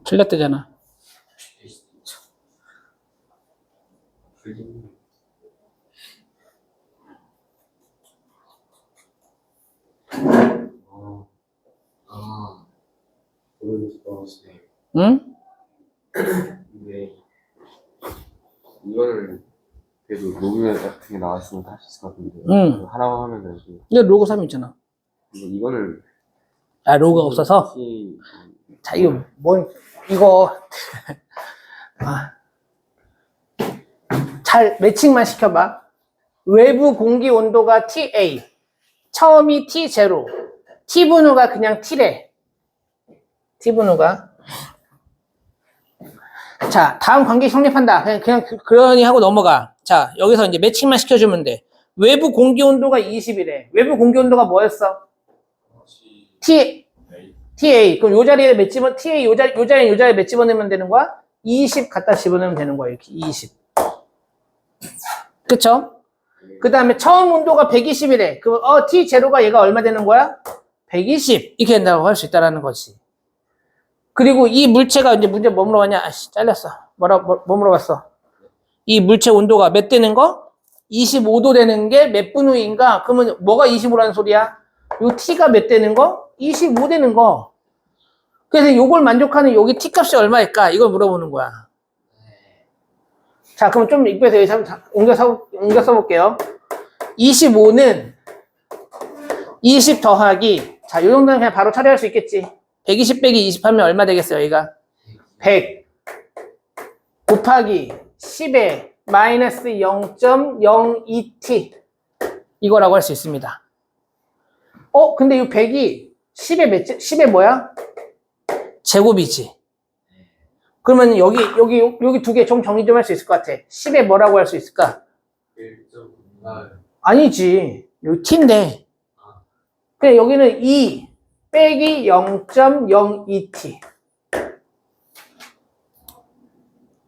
A: 틀렸대잖아. 응?
B: 근데 이거를 그래도 로그 같은 게 나왔으면 할 수 있을 것 같은데.
A: 응.
B: 하라고 하면 되지.
A: 근데 로그 3 있잖아.
B: 근데 이거를
A: 로그가 없어서?
B: 혹시
A: 자, 이거 이거 잘 매칭만 시켜봐. 외부 공기 온도가 TA, 처음이 T0, T분후가 그냥 T래. T분후가. 자, 다음 관계 성립한다. 그냥 그러니 하고 넘어가. 자, 여기서 이제 매칭만 시켜주면 돼. 외부 공기 온도가 20이래. 외부 공기 온도가 뭐였어? TA. 그럼 요 자리에 몇 집어, TA 요 자리에 몇 집어넣으면 되는 거야? 20 갖다 집어넣으면 되는 거야. 이렇게 20. 그쵸? 그 다음에 처음 온도가 120이래. 그럼 T0가 얘가 얼마 되는 거야? 120. 이렇게 된다고 할 수 있다라는 거지. 그리고 이 물체가 이제 문제 뭐 물어봤냐? 잘렸어. 뭐 물어봤어? 이 물체 온도가 몇 되는 거? 25도 되는 게 몇 분 후인가? 그러면 뭐가 25라는 소리야? 요 T가 몇 되는 거? 25 되는 거. 그래서 요걸 만족하는 여기 T 값이 얼마일까? 이걸 물어보는 거야. 자, 그럼 좀 이쁘게서 여기 옮겨 써볼게요. 25는 20 더하기, 자, 요 정도는 그냥 바로 처리할 수 있겠지. 120 빼기 20 하면 얼마 되겠어요, 여기가? 100 곱하기 10에 마이너스 0.02t. 이거라고 할 수 있습니다. 근데 이 100이 10에 뭐야? 제곱이지. 그러면 여기 두 개 좀 정리 좀 할 수 있을 것 같아. 10에 뭐라고 할 수 있을까?
B: 1.8.
A: 아니지. 여기 t인데. 그냥 여기는 2 빼기 0.02t.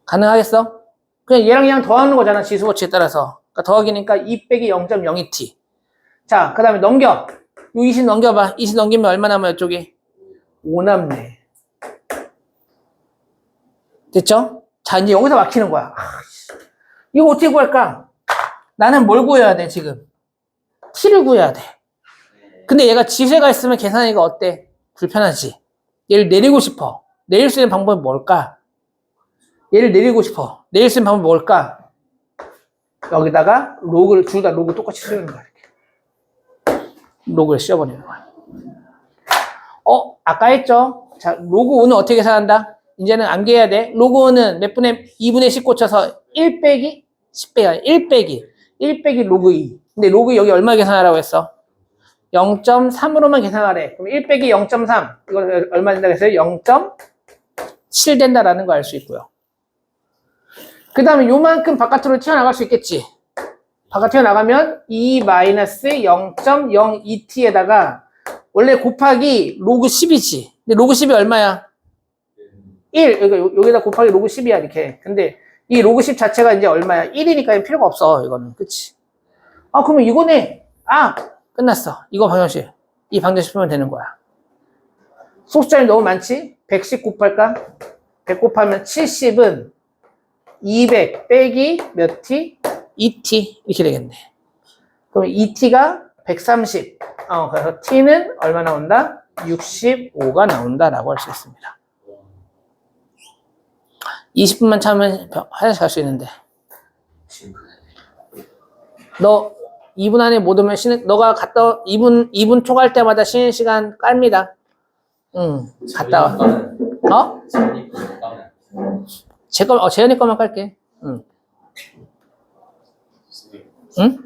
A: 가능하겠어? 그냥 얘랑 더하는 거잖아. 지수법칙에 따라서. 그러니까 더하기니까 2 빼기 0.02t. 자, 그 다음에 넘겨. 요 20 넘겨봐. 20 넘기면 얼마 남아요, 이쪽에? 5 남네. 됐죠? 자, 이제 여기서 막히는 거야. 이거 어떻게 구할까? 나는 뭘 구해야 돼, 지금? t를 구해야 돼. 근데 얘가 지수가 있으면 계산하기가 어때? 불편하지. 얘를 내리고 싶어. 내릴 수 있는 방법이 뭘까? 얘를 내리고 싶어. 내릴 수 있는 방법이 뭘까? 여기다가 로그를 둘 다 로그 똑같이 씌우는 거야. 이렇게. 로그를 씌워버리는 거야. 아까 했죠? 자, 로그 5는 어떻게 계산한다? 이제는 암기해야 돼. 로그 5는 몇 분의 2분의 10 꽂혀서 1 빼기 10 빼기 1 빼기 로그 2. 근데 로그 여기 얼마 계산하라고 했어? 0.3으로만 계산하래. 그럼 1 빼기 0.3. 이거 얼마 된다고 했어요? 0.7 된다라는 거 알 수 있고요. 그 다음에 요만큼 바깥으로 튀어나갈 수 있겠지. 바깥 튀어나가면 2-0.02t에다가 원래 곱하기 로그 10이지. 근데 로그 10이 얼마야? 1. 여기다 곱하기 로그 10이야, 이렇게. 근데 이 로그 10 자체가 이제 얼마야? 1이니까 필요가 없어, 이거는. 그치? 아, 그러면 이거네. 아, 끝났어. 이거 방정식. 이 방정식 풀면 되는 거야. 소수자이 너무 많지? 110 곱할까? 100 곱하면 70은 200 빼기 몇 t? 2t. 이렇게 되겠네. 그럼 2t가 130. 그래서 t는 얼마 나온다? 65가 나온다라고 할 수 있습니다. 20분만 참으면 화장실 갈 수 있는데. 너 2분 안에 못 오면 너가 갔다 2분 초과할 때마다 쉬는 시간 깔입니다. 응, 갔다 와. 어? 재현이 거만 깔게. 응. 응?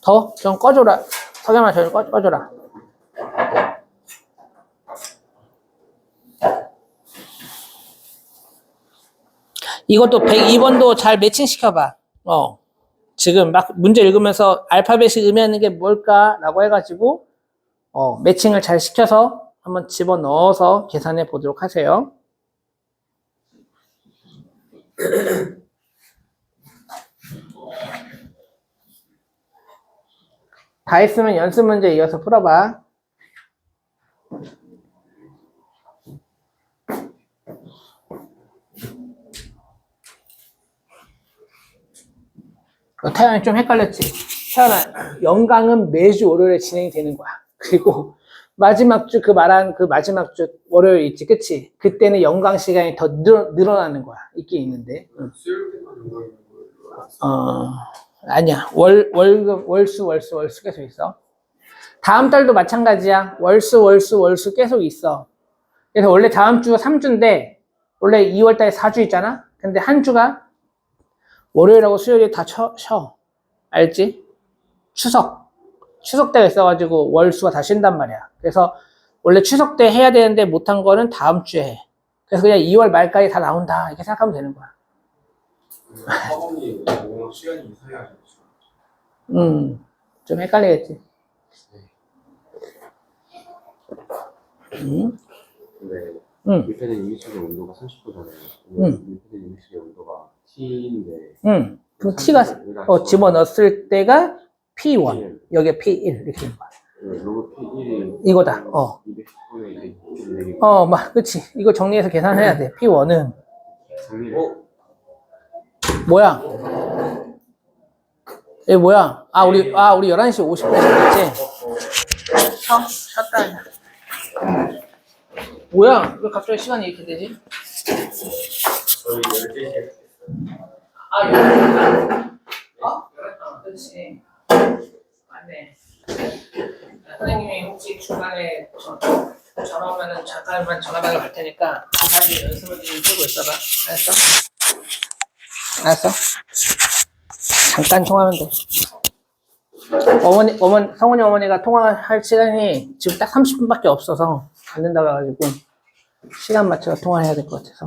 A: 더? 좀 꺼줘라. 석영아, 저 꺼줘라. 이것도 102번도 잘 매칭시켜봐. 지금 막 문제 읽으면서 알파벳이 의미하는 게 뭘까라고 해가지고, 매칭을 잘 시켜서 한번 집어넣어서 계산해 보도록 하세요. 다 했으면 연습 문제 이어서 풀어봐. 태연이 좀 헷갈렸지? 태연아, 연강은 매주 월요일에 진행이 되는 거야. 그리고 마지막 주 마지막 주 월요일 있지, 그치? 그때는 연강 시간이 더 늘어나는 거야. 있긴 있는데. 응.
B: 수요일 때만 연강 있는 거예요?
A: 아니야. 월수 계속 있어. 다음 달도 마찬가지야. 월수 계속 있어. 그래서 원래 다음 주가 3주인데, 원래 2월 달에 4주 있잖아? 근데 한 주가 월요일하고 수요일이 다 쉬어. 알지? 추석 때가 있어가지고 월수가 다 쉰단 말이야. 그래서 원래 추석 때 해야 되는데 못한 거는 다음 주에 해. 그래서 그냥 2월 말까지 다 나온다. 이렇게 생각하면 되는 거야.
B: 학원이 워낙 시간이 이상해가지고.
A: 좀 헷갈리겠지.
B: 근데 밀폐된 이미식의 온도가 30도잖아요. 밀폐된 이미식의 온도가 T인데.
A: 그럼 T가 집어넣었을 때가 P1. 여기에 P1 이렇게 되는 거야.
B: 로그 P1이
A: 이거다.
B: 210분의
A: 그치. 이거 정리해서 계산해야 돼. P1은 뭐야? 얘 뭐야? 우리 11시 50분에 됐지? 쉬었다. 뭐야? 왜 갑자기 시간이 이렇게 되지?
B: 저희 12시에
A: 11시. 그렇지. 맞네. 선생님이 혹시 중간에 전화 오면은 잠깐만 전화받으러 갈 테니까 그 사이에 연습을 좀 쓰고 있어봐. 알았어? 잠깐 통화하면 돼. 성훈이 어머니가 통화할 시간이 지금 딱 30분밖에 없어서 안 된다고 해가지고 시간 맞춰서 통화해야 될 것 같아서.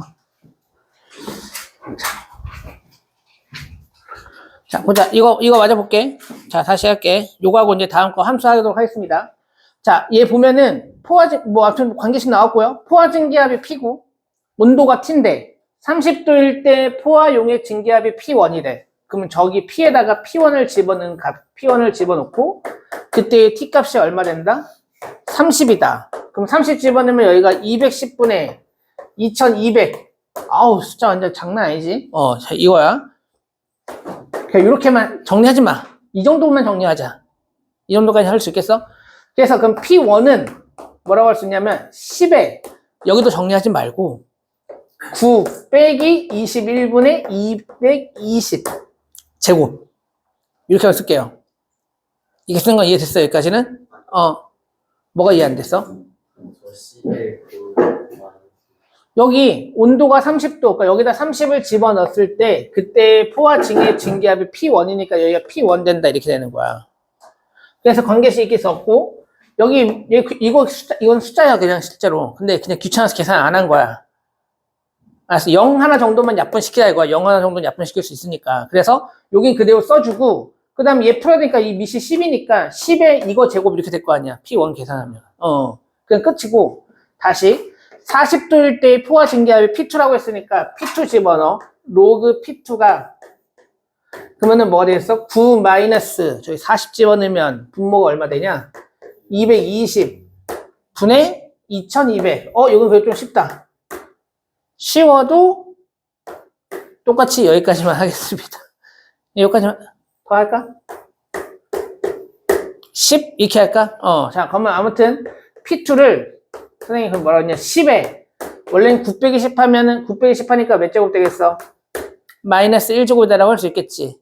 A: 자, 보자. 이거 맞아볼게. 자, 다시 할게. 요거하고 이제 다음 거 함수하도록 하겠습니다. 자, 얘 보면은 아무튼 관계식 나왔고요. 포화 증기압이 P고, 온도가 T인데, 30도일 때 포화 용액 증기압이 P1이래. 그러면 저기 P에다가 P1을 집어넣고, 그때의 T 값이 얼마 된다? 30이다. 그럼 30 집어넣으면 여기가 210분의 2200. 숫자 완전 장난 아니지? 자, 이거야. 그냥 이렇게만 정리하지 마. 이 정도만 정리하자. 이 정도까지 할 수 있겠어? 그래서 그럼 P1은 뭐라고 할 수 있냐면 10에 여기도 정리하지 말고 9 빼기 21분의 220 제곱 이렇게 쓸게요. 이게 쓰는 거 이해됐어? 여기까지는? 뭐가 이해 안 됐어? 여기 온도가 30도, 그러니까 여기다 30을 집어넣었을 때 그때 포화 증기압이 P1이니까 여기가 P1 된다 이렇게 되는 거야. 그래서 관계식이 썼고 이건 숫자야 그냥 실제로. 근데 그냥 귀찮아서 계산 안 한 거야. 알았어. 0 하나 정도만 약분시키자 이거야. 0 하나 정도는 약분시킬 수 있으니까. 그래서 여긴 그대로 써주고, 그 다음에 얘 풀어야 되니까 이 밑이 10이니까 10에 이거 제곱 이렇게 될 거 아니야. P1 계산하면. 그냥 끝이고, 다시 40도일 때의 포화 증기압이 P2라고 했으니까 P2 집어넣어. 로그 P2가 그러면은 뭐가 되겠어? 9 마이너스 저기 40 집어넣으면 분모가 얼마 되냐? 220 분의 2200. 이건 그래도 좀 쉽다. 쉬워도 똑같이 여기까지만 하겠습니다. 여기까지만 더 할까? 10 이렇게 할까? 자, 그러면 아무튼 P2를 선생님이 그럼 뭐라고 했냐? 10에 원래는 920 하면은 920 하니까 몇 제곱 되겠어? 마이너스 1제곱이다라고 할 수 있겠지.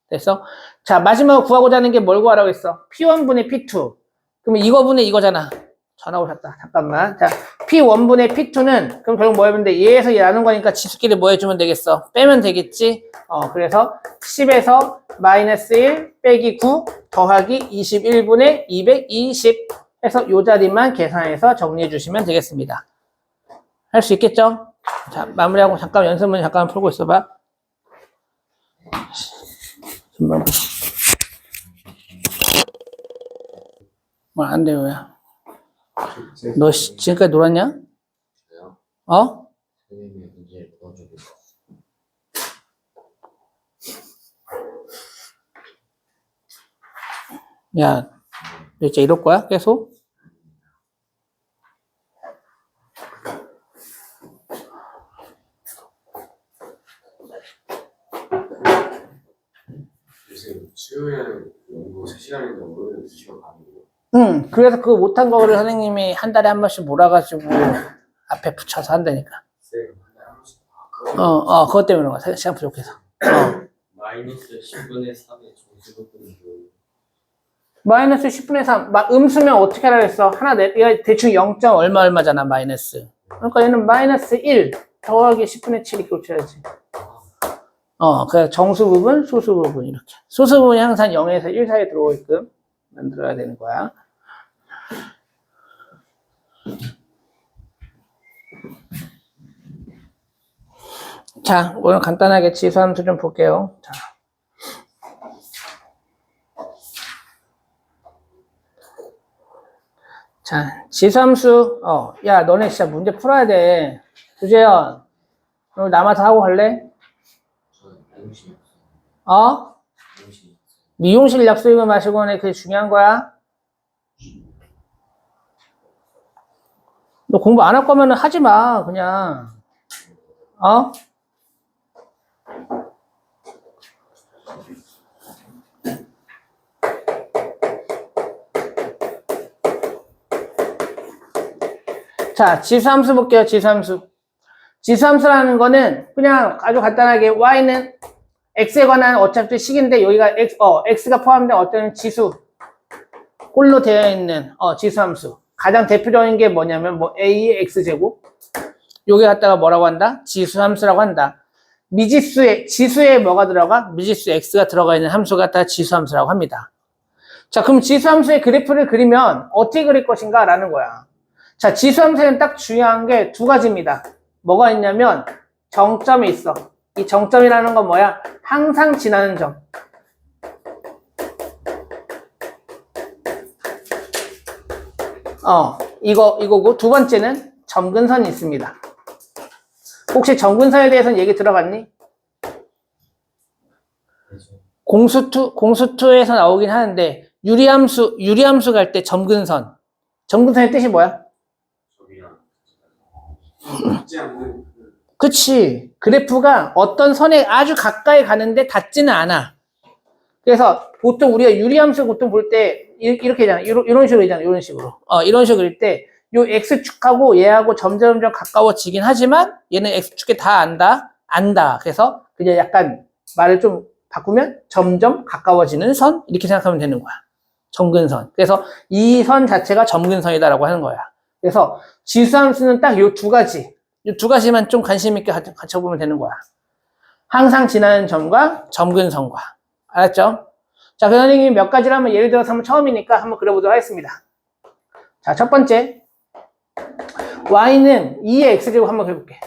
A: 됐어? 자, 마지막으로 구하고자 하는 게 뭘 구하라고 했어? P1분의 P2. 그러면 이거분의 이거잖아. 전화 오셨다. 잠깐만. 자, P1분의 P2는 그럼 결국 뭐 하면 돼? 얘에서 얘 나눈 거니까 지수끼리 뭐 해주면 되겠어? 빼면 되겠지? 그래서 10에서 마이너스 1 빼기 9 더하기 21분의 220 해서 요 자리만 계산해서 정리해 주시면 되겠습니다. 할 수 있겠죠? 자, 마무리하고 잠깐 연습문 잠깐 풀고 있어봐. 뭘 안 돼요, 야. 너 지금까지 놀았냐?
B: 저요?
A: 어?
B: 선생님의 문제를 풀어주고
A: 야, 너 진짜 이럴 거야? 계속?
B: 요새 수요일에는 연구 3시간인데 오늘은 2시간 반이고
A: 응, 그래서 그거 못한 거를 선생님이 한 달에 한 번씩 몰아가지고 앞에 붙여서 한다니까.
B: 쌤 한달 한 번씩
A: 그것 때문에 그런 거야. 시간 부족해서.
C: 마이너스 10분의 3의 정수분의
A: 마이너스 10분의 3. 음수면 어떻게 하라 그랬어? 얘가 대충 0. 얼마잖아, 마이너스. 그러니까 얘는 마이너스 1 더하기 10분의 7 이렇게 고쳐야지. 그래서 정수 부분, 소수 부분 이렇게. 소수 부분이 항상 0에서 1 사이에 들어오게끔 만들어야 되는 거야. 자, 오늘 간단하게 지수함수 좀 볼게요. 자, 지수함수, 야, 너네 진짜 문제 풀어야 돼. 주재현, 너 남아서 하고 갈래?
B: 저는 미용실이 없어요. 미용실이 없어요.
A: 미용실 약속이면 마시고 오네. 그게 중요한 거야? 너 공부 안 할 거면 하지 마, 그냥. 자, 지수함수 볼게요, 지수함수. 지수함수라는 거는 그냥 아주 간단하게 y는 x에 관한 어차피 식인데 여기가 x가 포함된 어떤 지수 꼴로 되어 있는 지수함수. 가장 대표적인 게 뭐냐면 뭐 a의 x제곱. 요게 갖다가 뭐라고 한다? 지수함수라고 한다. 지수에 뭐가 들어가? 미지수 x가 들어가 있는 함수가 다 지수함수라고 합니다. 자, 그럼 지수함수의 그래프를 그리면 어떻게 그릴 것인가 라는 거야. 자, 지수함수에는 딱 중요한 게 두 가지입니다. 뭐가 있냐면 정점이 있어. 이 정점이라는 건 뭐야? 항상 지나는 점. 이거고 두 번째는 점근선이 있습니다. 혹시 점근선에 대해서는 얘기 들어봤니? 공수2에서 나오긴 하는데 유리함수 갈 때 점근선의 뜻이 뭐야?
B: 저기랑 닿지 않는
A: 그치. 그래프가 어떤 선에 아주 가까이 가는데 닿지는 않아. 그래서 보통 우리가 유리함수 보통 볼 때 이렇게 하잖아. 이런 식으로 하잖아. 이런 식으로. 이런 식으로 그릴 때 요 X축하고 얘하고 점점 가까워지긴 하지만 얘는 X축에 다 안다. 그래서 그냥 약간 말을 좀 바꾸면 점점 가까워지는 선? 이렇게 생각하면 되는 거야. 점근선. 그래서 이 선 자체가 점근선이다라고 하는 거야. 그래서 지수함수는 딱 요 두 가지. 이 두 가지만 좀 관심 있게 갖춰보면 되는 거야. 항상 지나는 점과 점근선과. 알았죠? 자, 그 선생님이 몇 가지를 한번 예를 들어서 한번 처음이니까 한번 그려보도록 하겠습니다. 자, 첫 번째. y는 2의 x제곱 한번 그려볼게.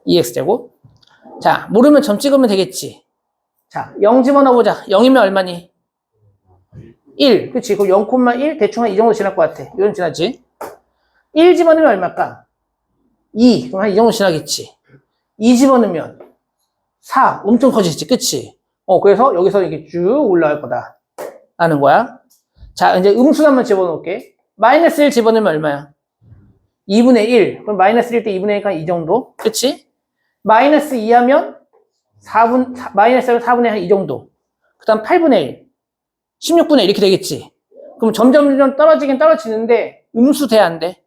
A: 2x제곱. 자, 모르면 점 찍으면 되겠지. 자, 0 집어넣어보자. 0이면 얼마니? 1. 그치? 그럼 0,1 대충 한 이 정도 지날 것 같아. 이건 지나지? 1 집어넣으면 얼마일까? 2. 그럼 한 이 정도 지나겠지. 2 집어넣으면 4. 엄청 커지지. 그치? 그래서 여기서 이게 쭉 올라갈 거다. 라는 거야. 자, 이제 음수 한번 집어넣을게. 마이너스 1 집어넣으면 얼마야? 2분의 1. 그럼 마이너스 1 때 2분의 1이니까 이 정도. 그치? 마이너스 2 하면 마이너스 4분의 1 이 정도. 그 다음 8분의 1. 16분의 1 이렇게 되겠지. 그럼 점점 떨어지긴 떨어지는데, 음수 돼, 안 돼?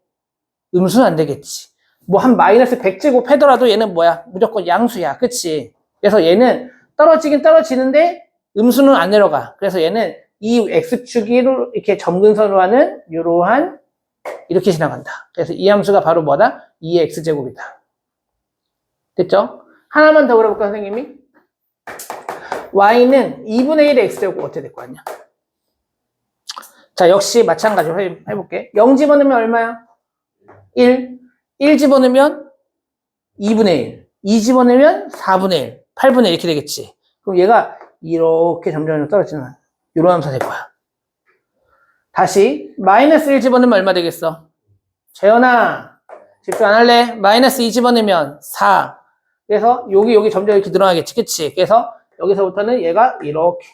A: 음수는 안 되겠지. 뭐 한 마이너스 100제곱 해더라도 얘는 뭐야? 무조건 양수야. 그치? 그래서 얘는 떨어지긴 떨어지는데, 음수는 안 내려가. 그래서 얘는 이 x축으로 이렇게 점근선으로 하는 이러한 이렇게 지나간다. 그래서 이 함수가 바로 뭐다? 2x제곱이다. 됐죠? 하나만 더 물어볼까, 선생님이? y는 2분의 1의 x제곱 어떻게 될 거 아니야? 자, 역시 마찬가지로 해볼게. 0 집어넣으면 얼마야? 1. 1 집어넣으면 2분의 1. 2 집어넣으면 4분의 1. 8분의 1 이렇게 되겠지. 그럼 얘가 이렇게 점점 떨어지는 이런 함수가 될 거야. 다시 마이너스 1 집어넣으면 얼마 되겠어? 재현아 집중 안 할래? 마이너스 2 집어넣으면 4. 그래서 여기 점점 이렇게 늘어나겠지. 그치? 그래서 여기서부터는 얘가 이렇게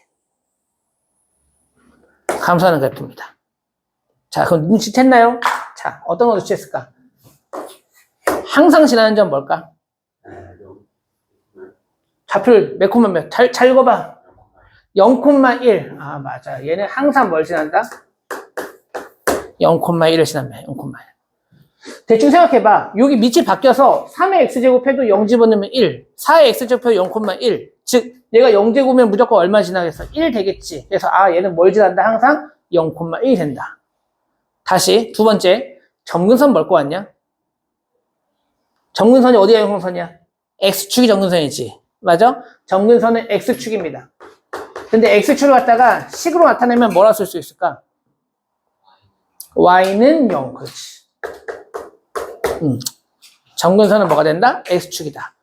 A: 감소하는 그래프입니다. 자, 그럼 눈치챘나요? 자, 어떤 거 눈치챘을까? 항상 지나는 점 뭘까? 좌표를 몇 콤마 몇? 잘 읽어봐. 0,1. 아, 맞아. 얘는 항상 뭘 지난다? 0,1을 지납니다. 0,1. 대충 생각해봐. 여기 밑이 바뀌어서 3의 x제곱 해도 0 집어넣으면 1. 4의 x제곱 해도 0,1. 즉, 얘가 0제곱이면 무조건 얼마 지나겠어? 1 되겠지. 그래서 얘는 뭘 지난다? 항상 0,1 된다. 다시 두 번째. 점근선 뭘 거 같냐? 점근선이 어디가 점근선이야? x축이 점근선이지. 맞아? 점근선은 x축입니다. 근데 x축을 갖다가 식으로 나타내면 뭐라 쓸 수 있을까? y는 0. 그렇지. 점근선은 뭐가 된다? x축이다.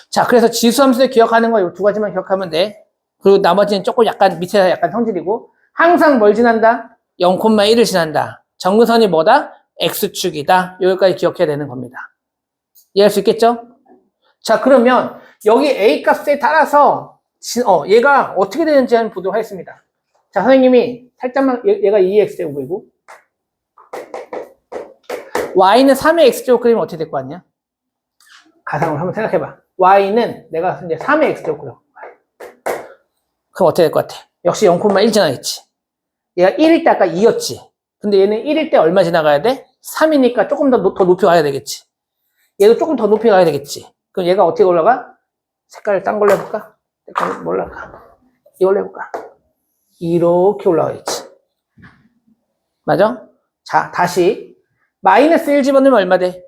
A: 자, 그래서 지수함수에 기억하는 거 이 두 가지만 기억하면 돼. 그리고 나머지는 조금 약간 밑에서 약간 성질이고, 항상 뭘 지난다? 0,1을 지난다. 점근선이 뭐다? x축이다. 여기까지 기억해야 되는 겁니다. 이해할 수 있겠죠? 자, 그러면 여기 a 값에 따라서 얘가 어떻게 되는지 한번 보도록 하겠습니다. 자, 선생님이 살짝만 얘가 2x제곱이고 y는 3의 x제곱 그리면 어떻게 될 거 같냐? 가상으로 한번 생각해봐. y는 내가 이제 3의 x제곱 그려. 그럼 어떻게 될 것 같아? 역시 0,1 지나겠지. 얘가 1일 때 아까 2였지. 근데 얘는 1일 때 얼마 지나가야 돼? 3이니까 조금 더 높이 가야 되겠지. 얘도 조금 더 높이 가야 되겠지. 그럼 얘가 어떻게 올라가? 색깔을 딴 걸로 해볼까? 색깔 뭘로 할까? 이걸로 해볼까? 이렇게 올라가겠지. 맞아? 자, 다시 마이너스 1 집어넣으면 얼마 돼?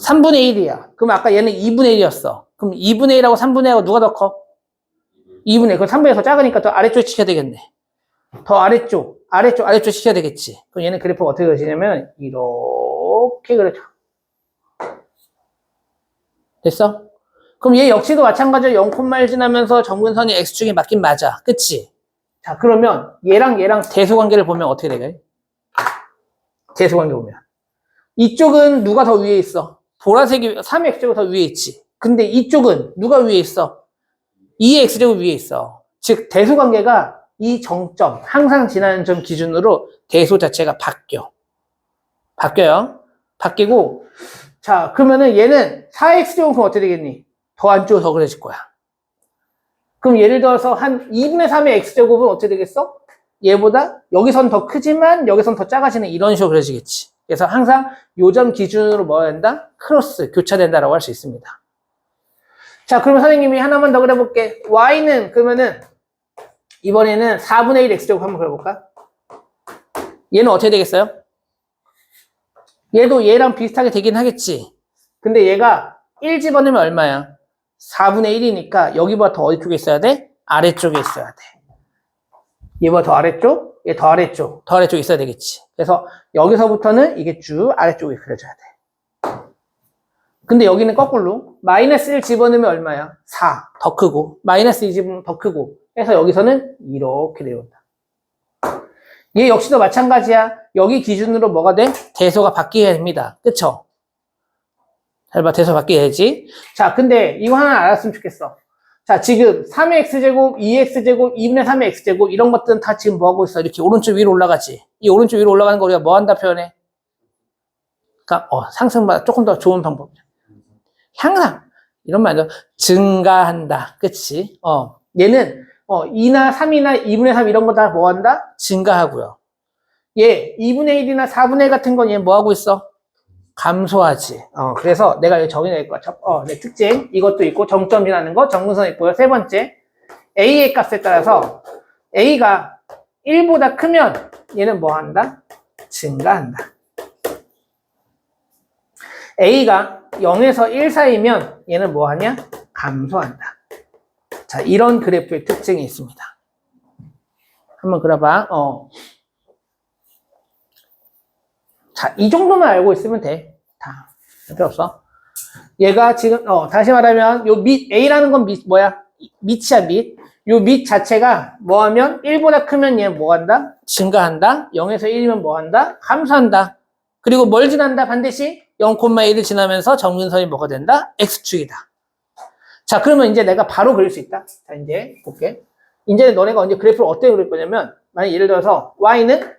A: 3분의 1이야. 그럼 아까 얘는 2분의 1이었어. 그럼 2분의 1하고 3분의 1하고 누가 더 커? 2분의 1. 그럼 3분의 1 더 작으니까 더 아래쪽 시켜야 되겠네. 더 아래쪽 시켜야 되겠지. 그럼 얘는 그래프가 어떻게 그려지냐면 이렇게 그려져. 됐어? 그럼 얘 역시도 마찬가지로 0,1 지나면서 점근선이 x축에 맞긴 맞아. 그치? 자, 그러면 얘랑 대소관계를 보면 어떻게 되게? 대소관계 보면 이쪽은 누가 더 위에 있어? 보라색이 3의 x제곱 더 위에 있지. 근데 이쪽은 누가 위에 있어? 2의 x제곱 위에 있어. 즉 대소관계가 이 정점, 항상 지나는 점 기준으로 대소 자체가 바뀌어요. 바뀌고, 자, 그러면은 얘는 4x제곱 그럼 어떻게 되겠니? 더 안쪽으로 더 그려질 거야. 그럼 예를 들어서 한 2분의 3의 x제곱은 어떻게 되겠어? 얘보다 여기선 더 크지만 여기선 더 작아지는 이런 식으로 그려지겠지. 그래서 항상 요점 기준으로 뭐 된다? 크로스, 교차된다라고 할 수 있습니다. 자, 그러면 선생님이 하나만 더 그려볼게. y는 그러면은 이번에는 4분의 1 x제곱 한번 그려볼까? 얘는 어떻게 되겠어요? 얘도 얘랑 비슷하게 되긴 하겠지. 근데 얘가 1 집어넣으면 얼마야? 4분의 1이니까 여기보다 더 어디 쪽에 있어야 돼? 아래쪽에 있어야 돼. 얘보다 더 아래쪽? 얘 더 아래쪽. 더 아래쪽에 있어야 되겠지. 그래서 여기서부터는 이게 쭉 아래쪽에 그려져야 돼. 근데 여기는 거꾸로 마이너스 1 집어넣으면 얼마야? 4. 더 크고 마이너스 2 집으면 더 크고 해서 여기서는 이렇게 내려온다. 얘 역시도 마찬가지야. 여기 기준으로 뭐가 돼? 대소가 바뀌어야 됩니다. 그쵸? 잘 봐. 대소 바뀌어야지. 자, 근데 이거 하나 알았으면 좋겠어. 자, 지금 3의 x제곱, 2의 x제곱, 2분의 3의 x제곱 이런 것들은 다 지금 뭐하고 있어? 이렇게 오른쪽 위로 올라가지. 이 오른쪽 위로 올라가는 거 우리가 뭐 한다 표현해? 그러니까 상승보다 조금 더 좋은 방법이야. 향상. 이런 말도 증가한다. 그치? 얘는 2나 3이나 2분의 3 이런 거 다 뭐 한다? 증가하고요. 얘 2분의 1이나 4분의 1 같은 건 얘 뭐 하고 있어? 감소하지. 그래서 내가 여기 정의낼 거야. 내 특징. 이것도 있고, 정점이라는 거, 정근선 있고요. 세 번째. A의 값에 따라서 A가 1보다 크면 얘는 뭐 한다? 증가한다. A가 0에서 1 사이면 얘는 뭐 하냐? 감소한다. 자, 이런 그래프의 특징이 있습니다. 한번 그려봐. 자, 이 정도만 알고 있으면 돼. 다. 필요 없어. 얘가 지금, 다시 말하면, 요 A라는 건 뭐야? 밑이야, 밑. 요 밑 자체가 뭐 하면 1보다 크면 얘 뭐 한다? 증가한다. 0에서 1이면 뭐 한다? 감소한다. 그리고 뭘 지난다? 반드시 0,1을 지나면서 정근선이 뭐가 된다? X축이다. 자, 그러면 이제 내가 바로 그릴 수 있다. 자, 이제 볼게. 이제 너네가 이제 그래프를 어떻게 그릴 거냐면, 만약 예를 들어서 Y는,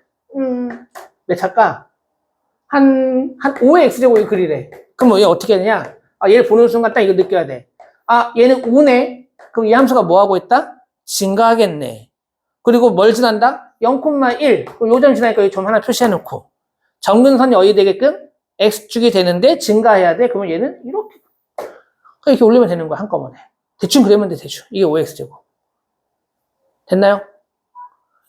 A: 몇 차까? 한 5의 X제곱을 그리래. 그럼 얘 어떻게 되냐? 얘를 보는 순간 딱 이거 느껴야 돼. 얘는 5네? 그럼 이 함수가 뭐 하고 있다? 증가하겠네. 그리고 뭘 지난다? 0,1. 그럼 요점 지나니까 이 점 하나 표시해 놓고. 정근선이 어디 되게끔? X축이 되는데 증가해야 돼. 그러면 얘는 이렇게 올리면 되는 거야, 한꺼번에. 대충 그리면 돼, 대충. 이게 5X제곱. 됐나요?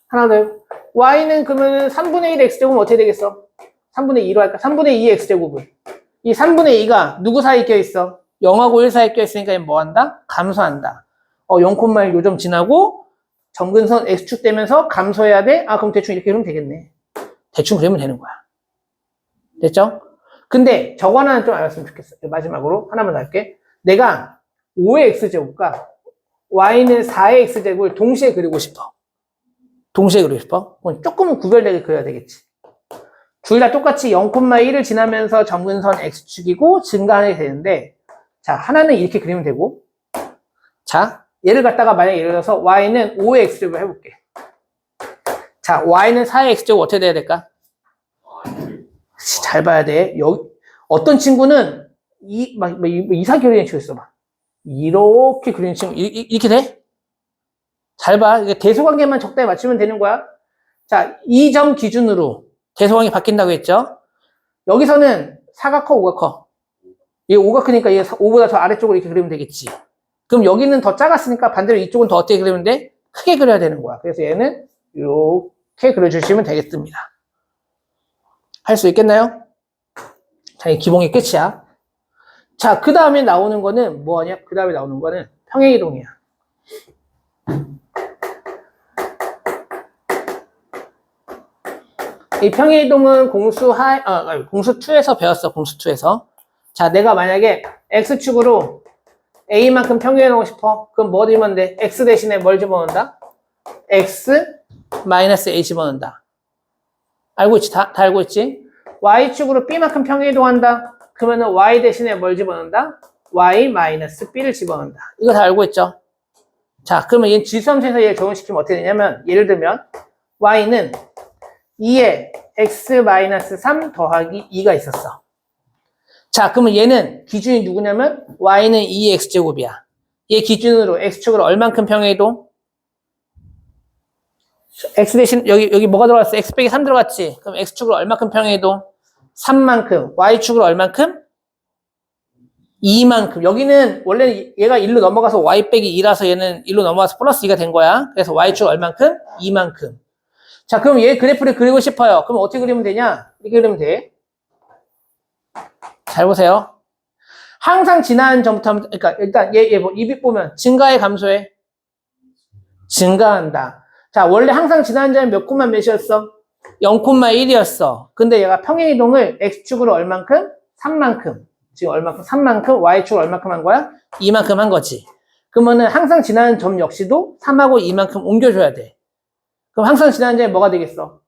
A: 하나 더. Y는 그러면 3분의 1 X제곱은 어떻게 되겠어? 3분의 2로 할까? 3분의 2 X제곱은. 이 3분의 2가 누구 사이에 껴있어? 0하고 1 사이에 껴있으니까 뭐 한다? 감소한다. 0,1 요점 지나고 정근선 X축 되면서 감소해야 돼? 그럼 대충 이렇게 그리면 되겠네. 대충 그리면 되는 거야. 됐죠? 근데 저거 하나는 좀 알았으면 좋겠어. 마지막으로 하나만 더 할게. 내가 5의 X제곱과 Y는 4의 X제곱을 동시에 그리고 싶어. 동시에 그리고 싶어? 그럼 조금은 구별되게 그려야 되겠지. 둘 다 똑같이 0,1을 지나면서 정근선 X축이고 증가하게 되는데, 자, 하나는 이렇게 그리면 되고, 자, 얘를 갖다가 만약에 예를 들어서 Y는 5의 X제곱을 해볼게. 자, Y는 4의 X제곱 어떻게 돼야 될까? 잘 봐야 돼. 어떤 친구는 이상 그리는 친구 있어 봐. 이렇게 그리는 친구, 이렇게 돼? 잘 봐. 이게 대소관계만 적당히 맞추면 되는 거야. 자, 이 점 기준으로 대소관계 바뀐다고 했죠? 여기서는 4가 커, 5가 커? 얘 5가 크니까 얘 5보다 더 아래쪽으로 이렇게 그리면 되겠지. 그럼 여기는 더 작았으니까 반대로 이쪽은 더 어떻게 그리면 돼? 크게 그려야 되는 거야. 그래서 얘는 이렇게 그려주시면 되겠습니다. 할 수 있겠나요? 자, 이 기본이 끝이야. 자, 그 다음에 나오는 거는 뭐하냐? 그 다음에 나오는 거는 평행이동이야. 이 평행이동은 공수 2에서 배웠어, 공수 2에서. 자, 내가 만약에 X축으로 A만큼 평행이동하고 싶어. 그럼 뭐 들면 돼? X 대신에 뭘 집어넣는다? X 마이너스 A 집어넣는다. 알고 있지? 다 알고 있지? Y축으로 B만큼 평행이동한다. 그러면은 Y 대신에 뭘 집어넣는다? Y 마이너스 B를 집어넣는다. 이거 다 알고 있죠? 자, 그러면 얘 지수함수에서 얘를 적용시키면 어떻게 되냐면, 예를 들면 Y는 2에 X 마이너스 3 더하기 2가 있었어. 자, 그러면 얘는 기준이 누구냐면 Y는 2의 X제곱이야. 얘 기준으로 X축으로 얼만큼 평행이동? X 대신 여기 뭐가 들어갔어? X 빼기 3 들어갔지? 그럼 X축으로 얼만큼 평행이동? 3만큼. Y축으로 얼만큼? 2만큼. 여기는 원래 얘가 1로 넘어가서 Y 빼기 2라서 얘는 1로 넘어가서 플러스 2가 된 거야. 그래서 Y축 얼만큼? 2만큼. 자, 그럼 얘 그래프를 그리고 싶어요. 그럼 어떻게 그리면 되냐? 이렇게 그리면 돼. 잘 보세요. 항상 지나는 점부터 하면, 그러니까 일단 이 빛 보면 증가해, 감소해? 증가한다. 자, 원래 항상 지나는 점이 몇 콤마 몇이었어? 0,1이었어. 근데 얘가 평행이동을 X축으로 얼만큼? 3만큼. 지금 얼마큼? 3만큼, y축을 얼마큼 한 거야? 2만큼 한 거지. 그러면은 항상 지나는 점 역시도 3하고 2만큼 옮겨줘야 돼. 그럼 항상 지나는 점이 뭐가 되겠어?